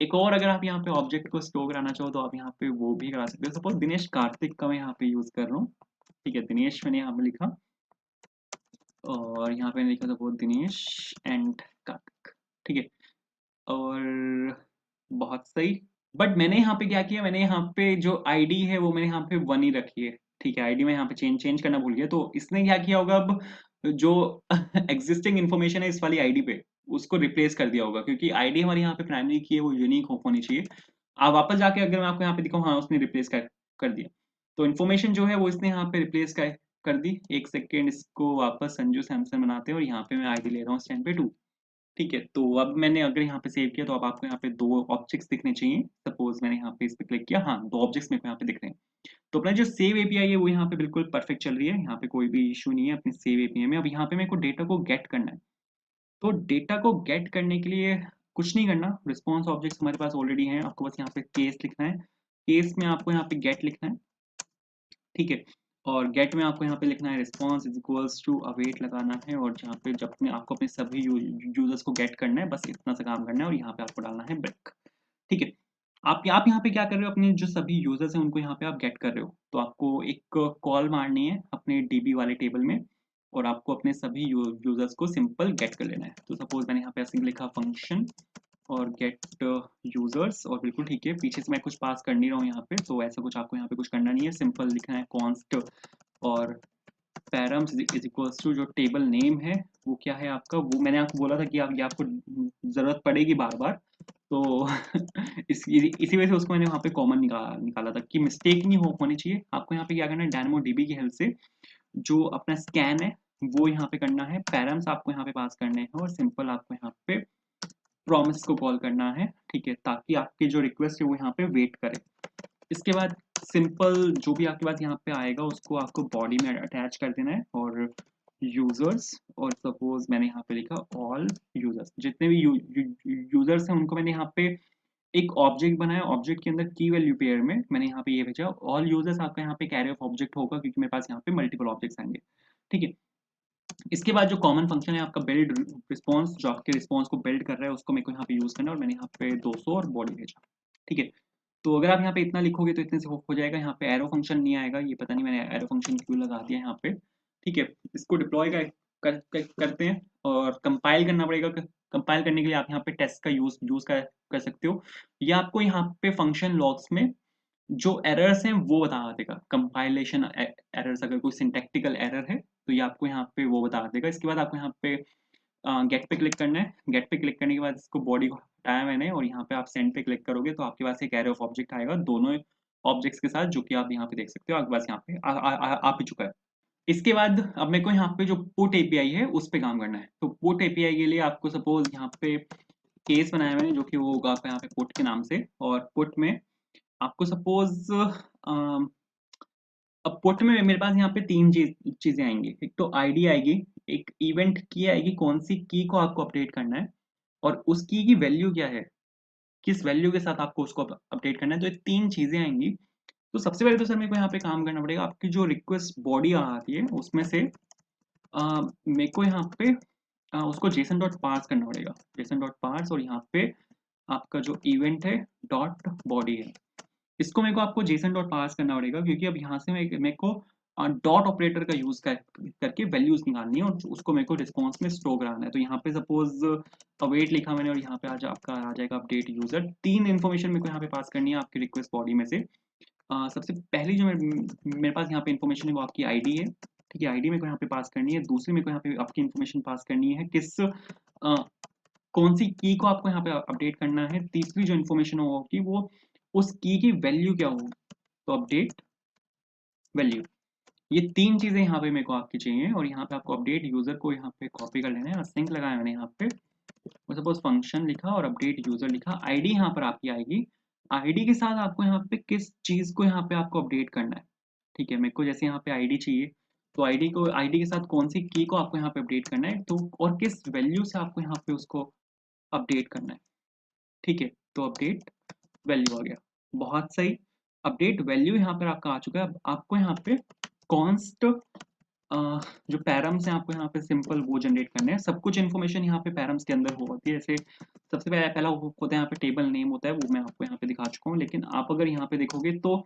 एक और अगर आप यहाँ पे ऑब्जेक्ट को स्टोर कराना चाहो तो आप यहाँ पे वो भी करा सकते हो। सपोज दिनेश कार्तिक का मैं यहाँ पे यूज कर रहा हूँ, ठीक है, दिनेश मैंने यहाँ पे लिखा और यहाँ पे लिखा सपोज दिनेश एंड कार्तिक, ठीक है, और बहुत सही। बट मैंने यहाँ पे क्या किया, मैंने यहाँ पे जो आईडी है वो मैंने यहाँ पे 1 ही रखी है, ठीक है, आईडी में यहाँ पे चेंज करना भूल गया, तो इसने क्या किया होगा, अब जो एग्जिस्टिंग इन्फॉर्मेशन है इस वाली आईडी पे उसको रिप्लेस कर दिया होगा, क्योंकि आईडी हमारी यहाँ पे प्राइमरी की है वो यूनिक होनी चाहिए। आप वापस जाके अगर मैं आपको यहाँ पे दिखाऊँ, हाँ उसने रिप्लेस कर दिया, तो इन्फॉर्मेशन जो है वो इसने यहाँ पे रिप्लेस कर दी। एक सेकेंड, इसको वापस संजू सैमसन बनाते हैं और यहाँ पे मैं आईडी ले रहा हूँ स्टैंड पे 2, ठीक है। तो अब मैंने अगर यहाँ पे सेव किया तो अब आपको यहाँ पे 2 ऑब्जेक्ट्स दिखने चाहिए। सपोज मैंने यहाँ पे इस पे क्लिक किया, हाँ 2 ऑब्जेक्ट्स मेरे को यहाँ पे दिख रहे हैं। तो अपना जो सेव एपीआई है वो यहाँ पे बिल्कुल परफेक्ट चल रही है, यहाँ पे कोई भी इशू नहीं है अपने सेव एपीआई में। अब यहाँ पे मेरे को डेटा को गेट करना है, तो डेटा को गेट करने के लिए कुछ नहीं करना, रिस्पॉन्स ऑब्जेक्ट्स हमारे पास ऑलरेडी हैं, आपको बस यहाँ पे केस लिखना है, केस में आपको यहाँ पे गेट लिखना है, ठीक है, और गेट में आपको यहाँ पे लिखना है response is equals to await लगाना है, और जहाँ पे जब में आपको अपने सभी यूजर्स को गेट करना है, बस इतना सा काम करना है, और यहाँ पे आपको डालना है ब्रेक, ठीक है। आप यहाँ पे क्या कर रहे हो, अपने जो सभी यूजर्स हैं उनको यहाँ पे आप गेट कर रहे हो, तो आपको एक कॉल मारनी है अपने डीबी वाले टेबल में, और आपको अपने सभी यूजर्स को सिंपल गेट कर लेना है। तो सपोज मैंने यहाँ पे ऐसे लिखा फंक्शन और गेट यूजर्स, और बिल्कुल ठीक है, पीछे से मैं कुछ पास कर नहीं रहा हूँ यहाँ पे, तो ऐसा कुछ आपको यहाँ पे कुछ करना नहीं है, सिंपल लिखना है कॉन्स्ट और पैरम्स इज इक्वल्स टू जो टेबल नेम है वो क्या है आपका, वो मैंने आपको बोला था कि आप ये आपको जरूरत पड़ेगी बार बार, तो इसी वजह से उसको मैंने वहाँ पे कॉमन निकाला था कि मिस्टेक नहीं होनी चाहिए। आपको यहाँ पे क्या करना है, डायनामो डीबी की हेल्प से जो अपना स्कैन है वो यहाँ पे करना है, पैरम्स आपको यहाँ पे पास करने हैं, और सिंपल आपको यहाँ पे प्रॉमिस को कॉल करना है, ठीक है, ताकि आपकी जो रिक्वेस्ट है वो यहाँ पे वेट करे। इसके बाद सिंपल जो भी आपके पास यहाँ पे आएगा उसको आपको बॉडी में अटैच कर देना है, और यूजर्स, और सपोज मैंने यहाँ पे लिखा ऑल यूजर्स, जितने भी यूजर्स हैं उनको मैंने यहाँ पे एक ऑब्जेक्ट बनाया, ऑब्जेक्ट के अंदर की वैल्यू पेयर में मैंने यहाँ पे ये भेजा, ऑल यूजर्स आपका यहाँ पे कैरी ऑफ ऑब्जेक्ट होगा क्योंकि मेरे पास यहाँ पे मल्टीपल ऑब्जेक्ट्स आएंगे, ठीक है। इसके बाद जो कॉमन फंक्शन है आपका बिल्ड रिस्पॉन्स, जो आपके रिस्पॉन्स को बिल्ड कर रहा है उसको मेरे को यहाँ पे यूज करना है, और मैंने यहाँ पे 200 और बॉडी भेजा, ठीक है। तो अगर आप यहाँ पे इतना लिखोगे तो इतने से हो जाएगा, यहाँ पे एरो फंक्शन नहीं आएगा, ये पता नहीं मैंने एरो फंक्शन क्यों लगा दिया यहाँ पे, ठीक है। इसको डिप्लॉय करते हैं और कंपाइल करना पड़ेगा। कंपाइल करने के लिए आप यहाँ पे टेस्ट का यूज कर सकते हो, या आपको यहाँ पे फंक्शन लॉग्स में जो एरर्स हैं वो बता देगा, कंपाइलेशन एरर्स, अगर कोई सिंटैक्टिकल एरर है तो ये आपको यहाँ पे वो बता देगा। इसके बाद आपको यहाँ पे गेट पे क्लिक करना है, गेट पे क्लिक करने के बाद इसको बॉडी को हटाया मैंने, और यहाँ पे आप सेंड पे क्लिक करोगे तो आपके पास एक एरे ऑफ ऑब्जेक्ट आएगा दोनों ऑब्जेक्ट्स के साथ, जो कि आप यहाँ पे देख सकते हो आपके पास यहाँ पे आ भी चुका है। इसके बाद अब मेरे को यहाँ पे जो पुट एपीआई है उस पे काम करना है, तो पुट एपीआई के लिए आपको सपोज यहाँ पे केस बनाया मैंने जो कि वो होगा आपका यहाँ पे पुट के नाम से, और पुट में आपको सपोज अब पुट में मेरे पास यहाँ पे 3 चीजें आएंगी, एक तो आईडी आएगी, एक इवेंट की आएगी, कौन सी की को आपको अपडेट करना है, और उस की वैल्यू क्या है, किस वैल्यू के साथ आपको उसको अपडेट करना है, तो ये 3 चीजें आएंगी। तो सबसे पहले तो सर मेरे को यहाँ पे काम करना पड़ेगा, आपकी जो रिक्वेस्ट बॉडी आती है उसमें से मेरे को यहाँ पे उसको जेसन डॉट पार्स करना पड़ेगा, जेसन डॉट पार्स, और यहाँ पे आपका जो इवेंट है डॉट बॉडी है, इसको मेरे को आपको जेसन डॉट पार्स करना पड़ेगा, क्योंकि अब यहाँ से मेरे को डॉट ऑपरेटर का यूज करके वैल्यूज निकालनी है और उसको मेरे को रिस्पॉन्स में स्टोर कराना है। तो यहाँ पे सपोज अवेट लिखा मैंने, और यहाँ पे आज आपका आ जाएगा अपडेट यूजर। 3 इन्फॉर्मेशन मेरे को यहाँ पे पास करनी है आपकी रिक्वेस्ट बॉडी में से। सबसे पहली जो मेरे पास यहाँ पे इन्फॉर्मेशन है वो आपकी आईडी है, ठीक है, आईडी मेरे को यहाँ पे पास करनी है। दूसरी मेरे को यहाँ पे आपकी इन्फॉर्मेशन पास करनी है किस कौन सी की को आपको यहाँ पे अपडेट करना है। तीसरी जो इन्फॉर्मेशन होगी वो उस की वैल्यू क्या होगी, तो अपडेट वैल्यू। ये 3 चीजें यहाँ पे मेरे को आपकी चाहिए, और यहाँ पे आपको अपडेट यूजर को यहाँ पे कॉपी कर लेना है, सिंक लगाया मैंने यहाँ पे, सपोज फंक्शन लिखा और अपडेट यूजर लिखा, आईडी यहाँ पर आपकी आएगी, आईडी के साथ आपको यहाँ पे किस चीज को यहाँ पे आपको अपडेट करना है, ठीक है। मेरे को जैसे यहाँ पे आईडी चाहिए, तो आईडी के साथ कौन सी की को आपको यहाँ पे अपडेट करना है, तो और किस वैल्यू से आपको यहाँ पे उसको अपडेट करना है, ठीक है। तो अपडेट वैल्यू आ गया, बहुत सही। अपडेट वैल्यू यहाँ पर आपका आ चुका है। अब आपको यहाँ पे कॉन्स्ट जो पैरम्स हैं आपको यहाँ पे सिंपल वो जनरेट करने हैं। सब कुछ इन्फॉर्मेशन यहाँ पे पैरम्स के अंदर होती है। जैसे सबसे पहला होता है यहाँ पे टेबल नेम होता है, वो मैं आपको यहाँ पे दिखा चुका हूँ। लेकिन आप अगर यहाँ पे देखोगे तो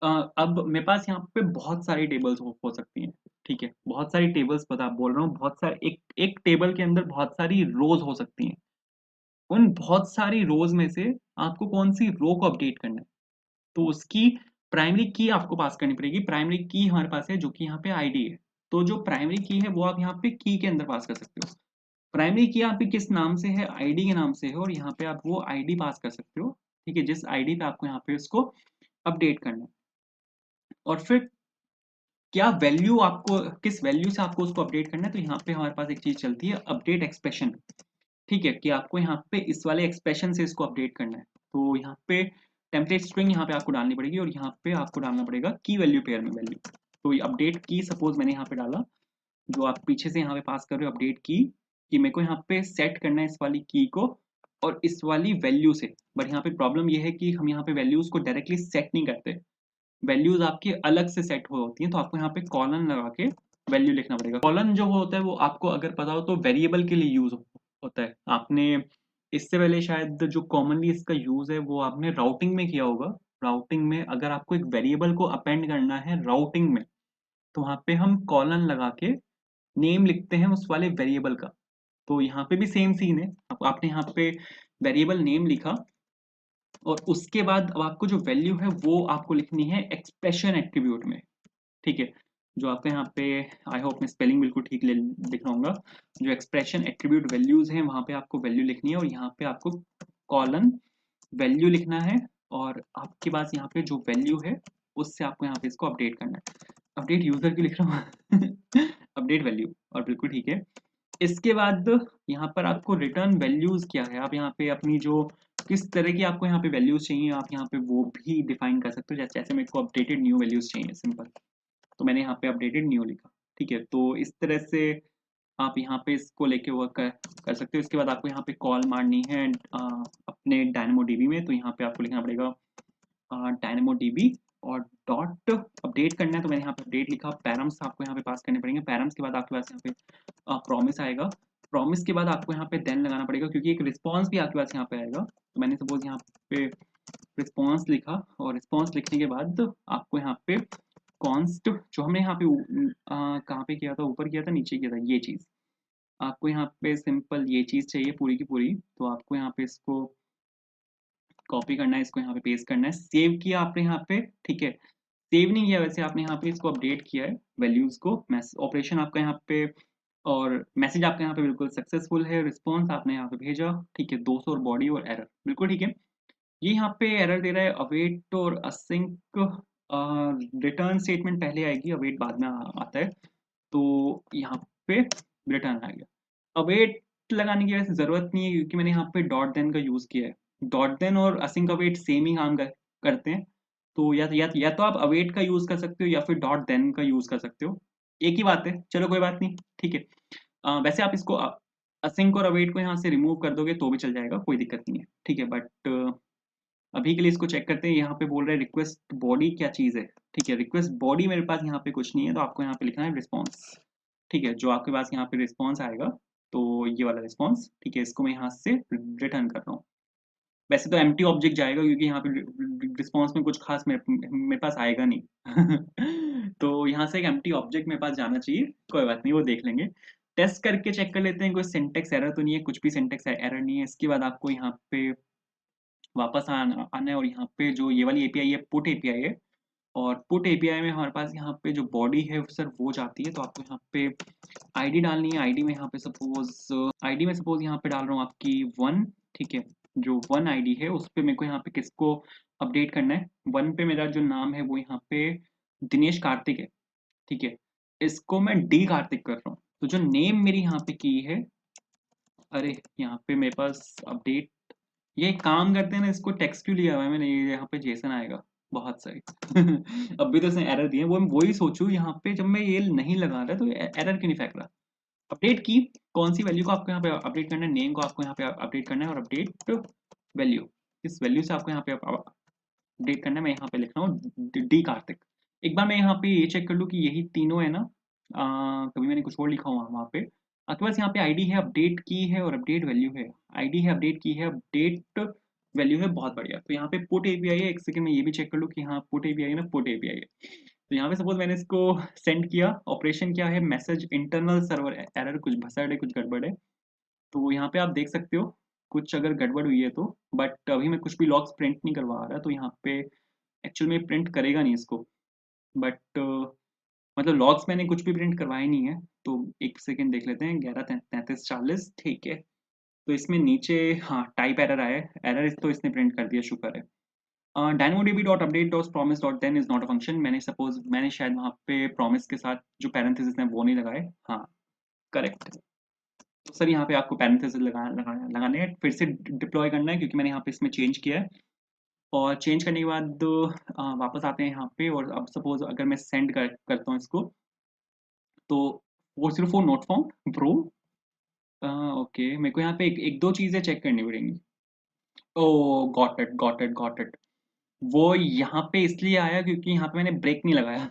अब मेरे पास यहाँ पे बहुत सारी टेबल्स हो सकती हैं, ठीक है? बहुत सारी टेबल्स बता बोल रहा हूँ, बहुत सारे एक एक टेबल के अंदर बहुत सारी रोज़ हो सकती हैं। उन बहुत सारी रोज़ में से आपको कौन-सी रो को अपडेट करना है, तो उसकी प्राइमरी की आपको पास करनी पड़ेगी। प्राइमरी की हमारे पास है जो कि यहाँ पे आईडी है। तो जो प्राइमरी की है वो आप यहाँ पे की के अंदर पास कर सकते हो। प्राइमरी की आपकी किस नाम से है? आईडी के नाम से है और यहाँ पे आप वो आईडी पास कर सकते हो, ठीक है? जिस आईडी पे आपको यहाँ पे उसको अपडेट करना है। और फिर क्या वैल्यू आपको किस वैल्यू से आपको उसको अपडेट करना है, तो यहाँ पे हमारे पास एक चीज़ चलती है अपडेट एक्सप्रेशन, ठीक है? कि आपको यहाँ पे इस वाले एक्सप्रेशन से इसको अपडेट करना है। तो यहाँ पे टेम्पलेट स्ट्रिंग यहाँ पे आपको डालनी पड़ेगी और यहाँ पे आपको डालना पड़ेगा की वैल्यू पेयर में वैल्यू। तो ये अपडेट की सपोज़ मैंने यहाँ पे डाला, जो आप पीछे से यहाँ पे पास कर रहे हो अपडेट की, कि मेरे को यहाँ पे सेट करना है इस वाली की को और इस वाली वैल्यू से। बट यहाँ पे प्रॉब्लम ये है कि हम यहाँ पे वैल्यूज़ को डायरेक्टली सेट नहीं करते। वैल्यूज़ आपकी अलग से सेट हो होती हैं, तो आपको यहाँ पे कॉलन लगा के वैल्यू लिखना पड़ेगा। कॉलन जो होता है वो आपको अगर पता हो तो वेरिएबल के लिए यूज़ होता है। आपने इससे पहले शायद जो कॉमनली इसका यूज़ है वो आपने राउटिंग में किया होगा। राउटिंग में अगर आपको एक वेरिएबल को अपेंड करना है राउटिंग में, तो वहाँ पे हम कॉलन लगा के नेम लिखते हैं उस वाले वेरिएबल का। तो यहाँ पे भी सेम सीन है। आपने यहाँ पे वेरिएबल नेम लिखा और उसके बाद अब आपको जो वैल्यू है वो आपको लिखनी है एक्सप्रेशन एट्रीब्यूट में, ठीक है? जो आपका यहाँ पे आई होप मैं स्पेलिंग बिल्कुल ठीक लिख रहा हूँगा। जो एक्सप्रेशन एट्रीब्यूट वैल्यूज़ हैं वहाँ पे आपको वैल्यू लिखनी है और यहाँ पे आपको कॉलन वैल्यू लिखना है और आपके पास यहाँ पे जो वैल्यू है उससे आपको यहाँ पे इसको अपडेट करना है। अपडेट यूज़र क्यों लिख रहा हूँ? अपडेट वैल्यू और बिल्कुल ठीक है। इसके बाद यहाँ पर आपको रिटर्न वैल्यूज़ क्या है, आप यहाँ पे अपनी जो किस तरह की आपको यहाँ पे वैल्यूज़ चाहिए आप यहाँ पे वो भी डिफाइन कर सकते हो। जैसे जैसे मेरे को अपडेटेड न्यू वैल्यूज़ चाहिए सिंपल, तो मैंने यहाँ पे अपडेटेड न्यू लिखा, ठीक है? तो इस तरह से आप यहाँ पे इसको लेके वर्क कर सकते हो। इसके बाद आपको यहाँ पे कॉल मारनी है अपने डायनेमोडीबी में, तो यहाँ पे आपको लिखना पड़ेगा डायनेमोडीबी और डॉट अपडेट करना है, तो मैंने यहाँ पे अपडेट लिखा। पैरम्स आपको यहाँ पे पास करने पड़ेंगे। पैरम्स के बाद आपके पास यहाँ पे प्रॉमिस आएगा। प्रॉमिस के बाद आपको यहाँ पे देन लगाना पड़ेगा क्योंकि एक रिस्पॉन्स भी आपके पास यहाँ पे आएगा। तो मैंने सपोज यहाँ पे रिस्पॉन्स लिखा और रिस्पॉन्स लिखने के बाद आपको यहाँ पे कॉन्स्ट जो हमने यहाँ पे कहाँ पे किया था, ऊपर किया था नीचे किया था, ये चीज़ आपको यहाँ पे सिंपल ये चीज़ चाहिए पूरी की पूरी। तो आपको यहाँ पे इसको कॉपी करना है, इसको यहाँ पे पेस्ट करना है। सेव किया आपने यहाँ पे, ठीक है? सेव नहीं किया वैसे आपने यहाँ पे इसको अपडेट किया है वैल्यूज़ को। ऑपरेशन आपका यहाँ पे और मैसेज आपका यहाँ पे बिल्कुल सक्सेसफुल है। रिस्पॉन्स आपने यहाँ पे भेजा, ठीक है? 200 और बॉडी और एरर, बिल्कुल ठीक है। ये यहाँ पे एरर दे रहा है अवेट और असिंक। रिटर्न स्टेटमेंट पहले आएगी, अवेट बाद में आता है। तो यहाँ पे रिटर्न आ गया। अवेट लगाने की वैसे ज़रूरत नहीं है क्योंकि मैंने यहाँ पे डॉट देन का यूज़ किया है। डॉट देन और असिंक अवेट सेम ही काम करते हैं। तो या तो आप अवेट का यूज़ कर सकते हो या फिर डॉट देन का यूज़ कर सकते हो। एक ही बात है, चलो कोई बात नहीं, ठीक है। वैसे आप इसको असिंक और अवेट को यहाँ से रिमूव कर दोगे तो भी चल जाएगा, कोई दिक्कत नहीं है, ठीक है। बट अभी के लिए इसको चेक करते हैं। यहाँ पे बोल रहा है रिक्वेस्ट बॉडी क्या चीज़ है, ठीक है? रिक्वेस्ट बॉडी मेरे पास यहाँ पे कुछ नहीं है, तो आपको यहाँ पे लिखना है रिस्पॉन्स, ठीक है? जो आपके पास यहाँ पे रिस्पॉन्स आएगा, तो ये वाला रिस्पॉन्स, ठीक है? इसको मैं यहाँ से रिटर्न कर रहा हूँ। वैसे तो एम्प्टी ऑब्जेक्ट जाएगा क्योंकि यहाँ पे रिस्पॉन्स में कुछ खास मेरे पास आएगा नहीं। तो यहाँ से एक एम्प्टी ऑब्जेक्ट मेरे पास जाना चाहिए, कोई बात नहीं, वो देख लेंगे। टेस्ट करके चेक कर लेते हैं कोई सिंटेक्स एरर तो नहीं है, कुछ भी सिंटेक्स एरर नहीं है। इसके बाद आपको यहाँ पे वापस आना है और यहाँ पे जो ये वाली एपीआई है पुट एपीआई है और पुट एपीआई में हमारे पास यहाँ पे जो बॉडी है सर वो जाती है। तो आपको यहाँ पे आईडी डालनी है। आईडी में यहाँ पे सपोज यहाँ पे डाल रहा हूँ आपकी 1, ठीक है? जो 1 आईडी है उस पे मेरे को यहाँ पे किसको अपडेट करना है। 1 पे मेरा जो नाम है वो यहाँ पे दिनेश कार्तिक है, ठीक है? इसको मैं डी कार्तिक कर रहा हूँ। तो जो नेम मेरी यहाँ पे की है, अरे यहाँ पे मेरे पास अपडेट, ये एक काम करते हैं ना, इसको टेक्स्ट क्यों लिया हुआ है मैंने, ये यहाँ पे जेसन आएगा बहुत सही। अब भी तो इसने एरर दिए, वो मैं वही सोचूं यहाँ पे जब मैं ये नहीं लगा रहा तो एरर क्यों नहीं फेंक रहा। अपडेट की कौन सी वैल्यू को आपको यहाँ पे अपडेट करना है, नेम को आपको यहाँ पे अपडेट करना है और अपडेट वैल्यू, इस वैल्यू से आपको यहाँ पे अपडेट करना है। मैं यहाँ पे लिख रहा हूँ डी कार्तिक। एक बार मैं यहाँ पे ये चेक कर लूँ कि यही तीनों है ना, कभी मैंने कुछ और लिखा हुआ वहाँ पे। आपके पास यहाँ पे आईडी है, अपडेट की है और अपडेट वैल्यू है। आईडी है, अपडेट की है, अपडेट वैल्यू है, बहुत बढ़िया। तो यहाँ पे पुट एपीआई है, एक सेकंड में ये भी चेक कर लूँ कि हाँ पुट एपीआई है ना, पुट एपीआई है। तो यहाँ पे सपोज मैंने इसको सेंड किया, ऑपरेशन क्या है, मैसेज इंटरनल सर्वर एरर, कुछ भसड़ है, कुछ गड़बड़ है। तो यहाँ पे आप देख सकते हो कुछ अगर गड़बड़ हुई है तो, बट अभी मैं कुछ भी लॉग्स प्रिंट नहीं करवा रहा, तो यहाँ पे एक्चुअल में प्रिंट करेगा नहीं इसको, बट मतलब लॉग्स मैंने कुछ भी प्रिंट करवाए नहीं है। तो एक सेकेंड देख लेते हैं, 11:33:40, ठीक है। तो इसमें नीचे हाँ टाइप एरर आया है, एरर तो इसने प्रिंट कर दिया, शुक्र है। dynamodb dot update dot promise dot then is not a function. मैंने शायद वहाँ पे प्रॉमिस के साथ जो पैरेंथेसिस है वो नहीं लगाए, हाँ करेक्ट। तो सर यहाँ पे आपको पैरेंथेसिस लगाने हैं, फिर से डिप्लॉय करना है क्योंकि मैंने यहाँ पे इसमें चेंज किया है। और चेंज करने के बाद वापस आते हैं यहाँ पे, और अब सपोज अगर मैं सेंड करता हूँ इसको, तो 404 नोट फाउंड ब्रो। ओके, मेरे को यहाँ पे एक दो चीजें चेक करनी पड़ेंगी। ओ गॉट इट। वो यहाँ पे इसलिए आया क्योंकि यहाँ पे मैंने ब्रेक नहीं लगाया।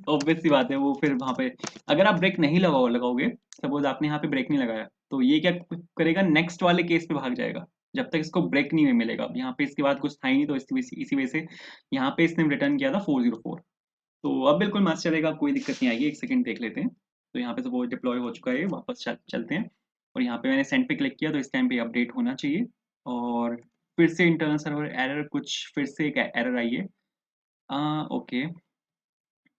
ऑब्वियस सी बात है, वो फिर वहाँ पे अगर आप ब्रेक नहीं लगाओगे, सपोज आपने यहाँ पे ब्रेक नहीं लगाया, तो ये क्या करेगा, नेक्स्ट वाले केस पे भाग जाएगा जब तक इसको ब्रेक नहीं मिलेगा। अब यहाँ पे इसके बाद कुछ था ही नहीं, तो इसी वजह से यहाँ पे इसने रिटर्न किया था 404। तो अब बिल्कुल मस्त चलेगा, कोई दिक्कत नहीं आएगी। एक सेकंड देख लेते हैं। तो यहाँ पे सपोज डिप्लॉय हो चुका है, वापस चलते हैं। और यहाँ पे मैंने सेंड पे क्लिक किया, तो इस टाइम पे अपडेट होना चाहिए। और फिर से इंटरनल सर्वर एरर, कुछ फिर से एक एरर आई है। ओके,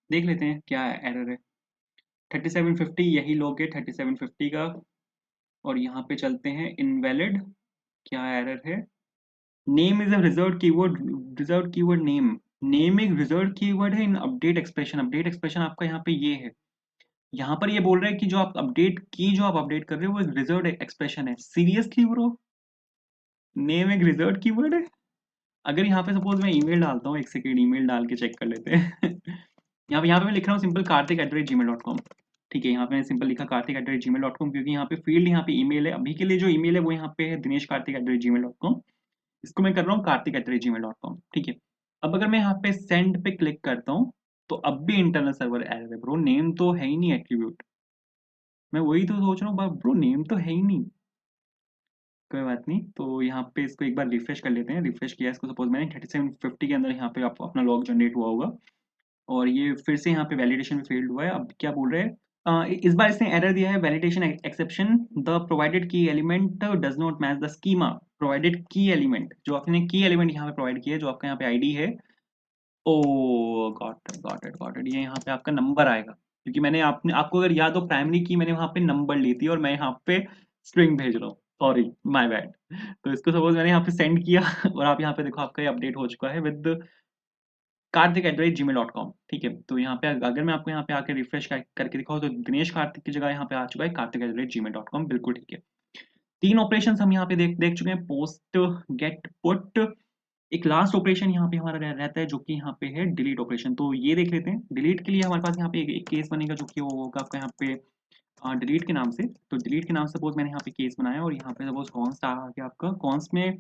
देख लेते हैं क्या एरर है। 3750 यही लोग है 3750 का। और यहाँ पे चलते हैं इनवैलिड, क्या एरर है। Name is a reserved keyword name. Name एक रिजर्व्ड कीवर्ड है in update expression. Update expression आपका यहाँ पे ये है, यहाँ पर ये बोल रहा है कि जो आप अपडेट कर रहे हो वो रिजर्व्ड एक्सप्रेशन है। सीरियसली ब्रो, नेम एक रिजर्व्ड कीवर्ड है। अगर यहाँ पे सपोज मैं ईमेल डालता हूँ, एक सेकेंड ईमेल डाल के चेक कर लेते हैं। यहाँ पे मैं लिख रहा हूँ सिंपल karthik@gmail.com। ठीक है, यहाँ पे मैंने सिंपल लिखा karthik@gmail.com, क्योंकि यहाँ पे फील्ड यहाँ पे ईमेल है। अभी के लिए जो ईमेल है वो यहाँ पे है dinesh@karthik@gmail.com। इसको मैं कर रहा हूँ karthik@gmail.com, ठीक है। अब अगर मैं यहाँ पे सेंड पे क्लिक करता हूँ, तो अब भी इंटरनल सर्वर एरर है ब्रो, नेम तो है ही नहीं एट्रीब्यूट। मैं वही तो सोच रहा हूँ ब्रो, नेम तो है ही नहीं। कोई बात नहीं, तो यहाँ पे इसको एक बार रिफ्रेश कर लेते हैं। रिफ्रेश किया इसको, सपोज मैंने 3750 के अंदर यहाँ पे आप अपना लॉग जनरेट हुआ होगा, और ये फिर से यहाँ पे वैलिडेशन में फेल्ड हुआ है। अब क्या बोल रहे हैं, इस बार इसने एरर दिया है, वैलिडेशन एक्सेप्शन, द प्रोवाइडेड की element does not match the schema. Provided की एलिमेंट, जो आपने की एलिमेंट यहाँ पे प्रोवाइड किया है, जो आपका यहाँ पे आईडी है, ओ गॉट इट, ये यहाँ पे आपका नंबर आएगा, क्योंकि मैंने आपको अगर याद हो, प्राइमरी की मैंने वहाँ पे नंबर ली थी और मैं यहाँ पे स्ट्रिंग भेज रहा हूँ, सॉरी माय बैड। तो इसको सपोज मैंने यहाँ पे सेंड किया, और आप यहाँ पे देखो आपका ये अपडेट हो चुका है विद karthik@gmail.com, ठीक है। तो यहाँ पे अगर मैं आपको यहाँ पे आके रिफ्रेश करके दिखाऊँ, तो दिनेश कार्तिक की जगह यहाँ पे आ चुका है karthik@gmail.com, बिल्कुल ठीक है। तीन ऑपरेशन हम यहाँ पे देख चुके हैं, पोस्ट, गेट, पुट। एक लास्ट ऑपरेशन यहाँ पे हमारा रहता है, जो कि यहाँ पे है डिलीट ऑपरेशन। तो ये देख लेते हैं। डिलीट के लिए हमारे पास यहाँ पे एक केस बनेगा, जो कि वो होगा आपका यहाँ पे डिलीट के नाम से। तो डिलीट के नाम से सपोज मैंने यहाँ पे केस बनाया, और यहाँ पे सपोज कॉन्स्ट आ गया आपका। कॉन्स्ट में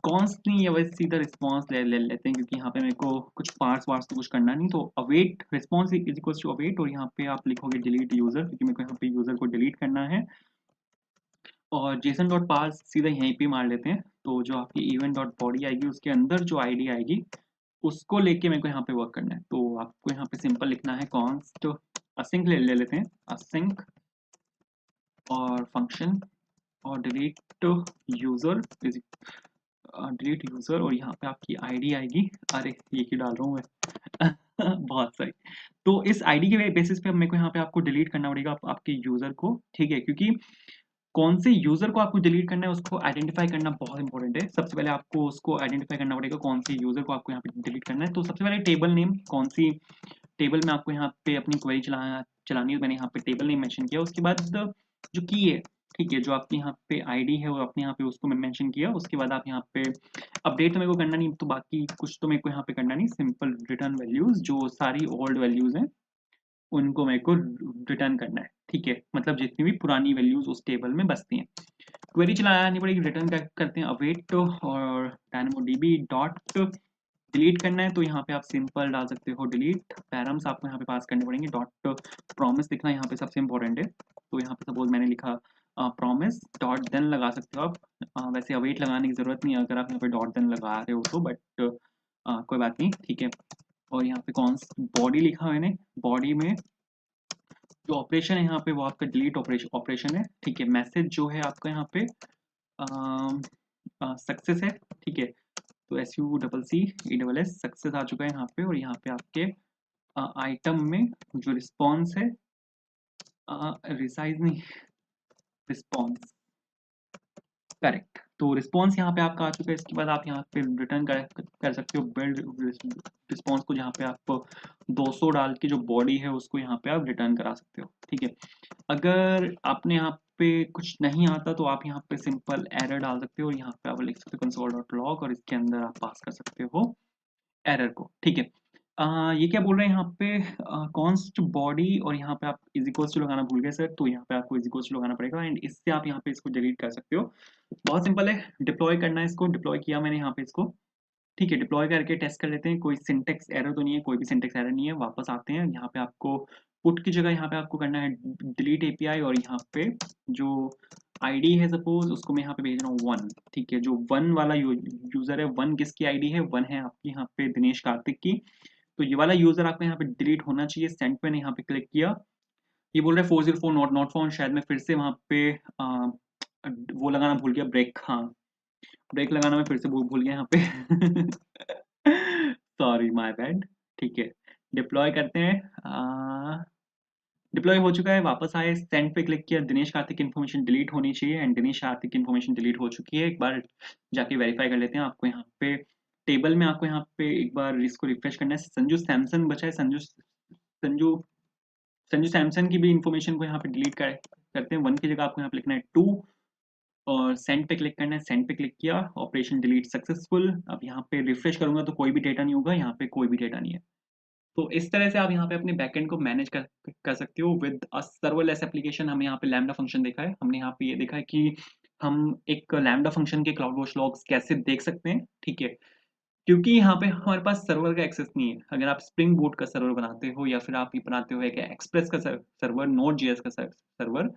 कॉन्स्ट नहीं है, वैसे सीधा रिस्पॉन्स ले लेते हैं, क्योंकि यहाँ पे मेरे को कुछ पार्स वार्स तो कुछ करना नहीं। तो await response is equal to await, और यहाँ पे आप लिखोगे डिलीट यूजर, क्योंकि मेरे को यहाँ पे यूजर को डिलीट करना है। और जेसन डॉट पास सीधा यहीं पे मार लेते हैं। तो जो आपकी इवेंट डॉट बॉडी आएगी, उसके अंदर जो आईडी आएगी, उसको लेके मेरे को यहाँ पे वर्क करना है। तो आपको यहाँ पे सिंपल लिखना है कॉन्स्ट असिंक ले लेते हैं, असिंक और फंक्शन, और यूजर डिलीट यूजर, और यहाँ पे आपकी आईडी आएगी। अरे ये क्यों डाल रहा हूँ मैं। बहुत सही। तो इस आईडी के बेसिस पे मेरे को यहाँ पे आपको डिलीट करना पड़ेगा आपके यूजर को, ठीक है। क्योंकि कौन से यूजर को आपको डिलीट करना है, उसको आइडेंटिफाई करना बहुत इंपॉर्टेंट है। सबसे पहले आपको उसको आइडेंटिफाई करना पड़ेगा, कौन से यूजर को आपको यहाँ पे डिलीट करना है। तो सबसे पहले टेबल नेम, कौन सी टेबल में आपको यहाँ पे अपनी क्वेरी चलानी है, मैंने यहाँ पे टेबल नेम मेंशन किया। उसके बाद जो की है, ठीक है, जो आपकी यहाँ पे आईडी है, वो आपने यहाँ पे उसको मैं मेंशन किया। उसके बाद आप यहाँ पे अपडेट तो मेरे को करना नहीं, तो बाकी कुछ तो मेरे को यहाँ पे करना नहीं। सिंपल रिटर्न वैल्यूज, जो सारी ओल्ड वैल्यूज हैं उनको मेरे को रिटर्न करना है, ठीक है। मतलब जितनी भी पुरानी वैल्यूज उस टेबल में बसती हैं। क्वेरी चलानी पड़ेगी, रिटर्न करते हैं अवेट और dynamodb डॉट डिलीट करना है तो यहाँ पे आप सिंपल डाल सकते हो डिलीट, पैरम्स आपको यहाँ पे पास करने पड़ेंगे, डॉट प्रॉमिस लिखना यहाँ पे सबसे इंपॉर्टेंट है। तो यहाँ पे सपोज मैंने लिखा प्रॉमिस डॉट देन लगा सकते हो आप। वैसे अवेट लगाने की जरूरत नहीं है अगर आप यहाँ पे डॉट देन लगा रहे हो तो, बट कोई बात नहीं, ठीक है। और यहाँ पे कौन बॉडी लिखा मैंने, बॉडी में जो ऑपरेशन है यहाँ पे वो आपका डिलीट ऑपरेशन है, ठीक है। मैसेज जो है आपका यहाँ पे सक्सेस है, ठीक है। तो SUCCESS सक्सेस आ चुका है यहाँ पे। और यहाँ पे आपके आइटम में जो रिस्पॉन्स है, रिसाइज नहीं, रिस्पॉन्स, करेक्ट। तो रिस्पॉन्स यहाँ पे आपका आ चुका है। इसके बाद आप यहाँ पे रिटर्न कर सकते हो बिल्ड रिस्पॉन्स को, जहाँ पे आप 200 डाल के जो बॉडी है उसको यहाँ पे आप रिटर्न करा सकते हो, ठीक है। अगर आपने यहाँ पे कुछ नहीं आता तो आप यहाँ पे सिंपल एरर डाल सकते हो, और यहाँ पे आप लिख सकते हो console.log और इसके अंदर आप पास कर सकते हो एरर को, ठीक है। ये क्या बोल रहे हैं यहाँ पे, कॉन्स्ट बॉडी, और यहाँ पे आप इज इक्वल्स टू लगाना भूल गए सर, तो यहाँ पे आपको इज इक्वल्स टू लगाना पड़ेगा, एंड इससे आप यहाँ पे इसको डिलीट कर सकते हो। बहुत सिंपल है, डिप्लॉय करना है इसको। डिप्लॉय किया मैंने यहाँ पे इसको, ठीक है। डिप्लॉय करके टेस्ट कर लेते हैं, कोई सिंटेक्स एरर तो नहीं है, कोई भी सिंटेक्स एरर नहीं है। वापस आते हैं, यहाँ पे आपको पुट की जगह यहाँ पे आपको करना है डिलीट एपीआई, और यहाँ पे जो आईडी है सपोज उसको मैं यहाँ पे भेज रहा हूँ 1, ठीक है। जो 1 वाला यूजर है, 1 किसकी आईडी है, 1 है आपकी यहाँ पे दिनेश कार्तिक की। तो ये वाला यूजर आपका यहाँ पे डिलीट होना चाहिए। सेंड पे यहाँ पे क्लिक किया, ये बोल रहा है 404 नॉट फाउंड। शायद मैं फिर से वहाँ पे वो लगाना भूल गया, ब्रेक, हाँ ब्रेक लगाना मैं फिर से भूल गया यहाँ पे सॉरी, माय बैड, ठीक है। डिप्लॉय करते हैं, डिप्लॉय हो चुका है। वापस आए, सेंड पे क्लिक किया, दिनेश कार्तिक इन्फॉर्मेशन डिलीट होनी चाहिए, एंड दिनेश कार्तिक की इन्फॉर्मेशन डिलीट हो चुकी है। एक बार जाके वेरीफाई कर लेते हैं। आपको यहाँ पे टेबल में आपको यहाँ पे एक बार इसको रिफ्रेश करना है। संजू सैमसन बचा है, संजू संजू सैमसन की भी इंफॉर्मेशन को यहाँ पे डिलीट करते हैं। 1 की जगह आपको यहाँ पे लिखना है 2, और सेंड पे क्लिक करना है। सेंड पे क्लिक किया, ऑपरेशन डिलीट सक्सेसफुल। अब यहाँ पे रिफ्रेश करूंगा तो कोई भी डेटा नहीं होगा, यहाँ पे कोई भी डेटा नहीं है। तो इस तरह से आप यहाँ पे अपने बैकएंड को मैनेज कर सकते हो विद अ सर्वरलेस एप्लीकेशन। हमें यहाँ पे लैम्डा फंक्शन देखा है, हमने यहाँ पे ये देखा है कि हम एक लैम्डा फंक्शन के CloudWatch लॉग्स कैसे देख सकते हैं, ठीक है। क्योंकि यहाँ पे हमारे पास सर्वर का एक्सेस नहीं है। अगर आप स्प्रिंग बूट का सर्वर बनाते हो, या फिर आप ये बनाते हो एक एक्सप्रेस का सर्वर, नोड जेएस का सर्वर,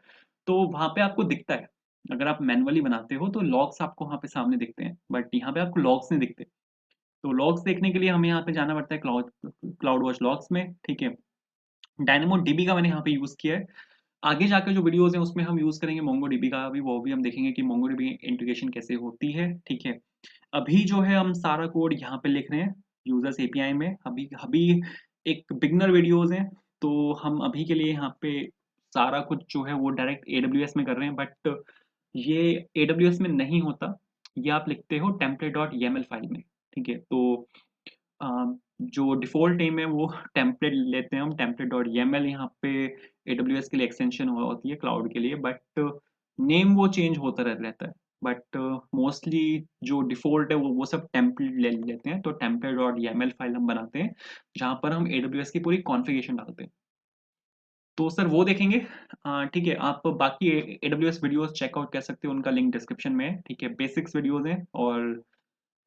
तो वहाँ पे आपको दिखता है। अगर आप मैनुअली बनाते हो तो लॉग्स आपको वहाँ पे सामने दिखते हैं, बट यहाँ पे आपको लॉग्स नहीं दिखते। तो लॉग्स देखने के लिए हमें यहाँ पे जाना पड़ता है क्लाउड वॉच लॉग्स में, ठीक है। डायनेमो डीबी का मैंने यहाँ पे यूज किया है। आगे जाकर जो वीडियोस हैं उसमें हम यूज करेंगे मोंगो डीबी का भी, वो भी हम देखेंगे कि मोंगो डीबी इंटीग्रेशन कैसे होती है, ठीक है। अभी जो है हम सारा कोड यहाँ पे लिख रहे हैं यूजर्स एपीआई में। अभी अभी एक बिगनर वीडियोस हैं, तो हम अभी के लिए यहाँ पे सारा कुछ जो है वो डायरेक्ट AWS में कर रहे हैं, बट ये AWS में नहीं होता। ये आप लिखते हो template.yaml फाइल में, ठीक है। तो जो डिफ़ॉल्ट नेम है वो टेम्पलेट लेते हैं हम, template.yaml यहाँ पे AWS के लिए एक्सटेंशन होती है क्लाउड के लिए, बट नेम वो चेंज होता रहता है। बट मोस्टली जो डिफ़ॉल्ट है वो सब टेम्पलेट ले लेते हैं। तो template.yaml फाइल हम बनाते हैं, जहाँ पर हम AWS की पूरी कॉन्फ़िगरेशन डालते हैं। तो सर वो देखेंगे। ठीक है, आप बाकी AWS वीडियोस चेकआउट कर सकते हो, उनका लिंक डिस्क्रिप्शन में है, ठीक है। बेसिक्स वीडियोस हैं, और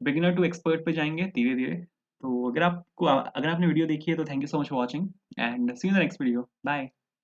बिगिनर टू एक्सपर्ट पे जाएंगे धीरे धीरे। तो अगर आपने वीडियो देखी है तो thank you so much for watching, and see you in the next video, bye.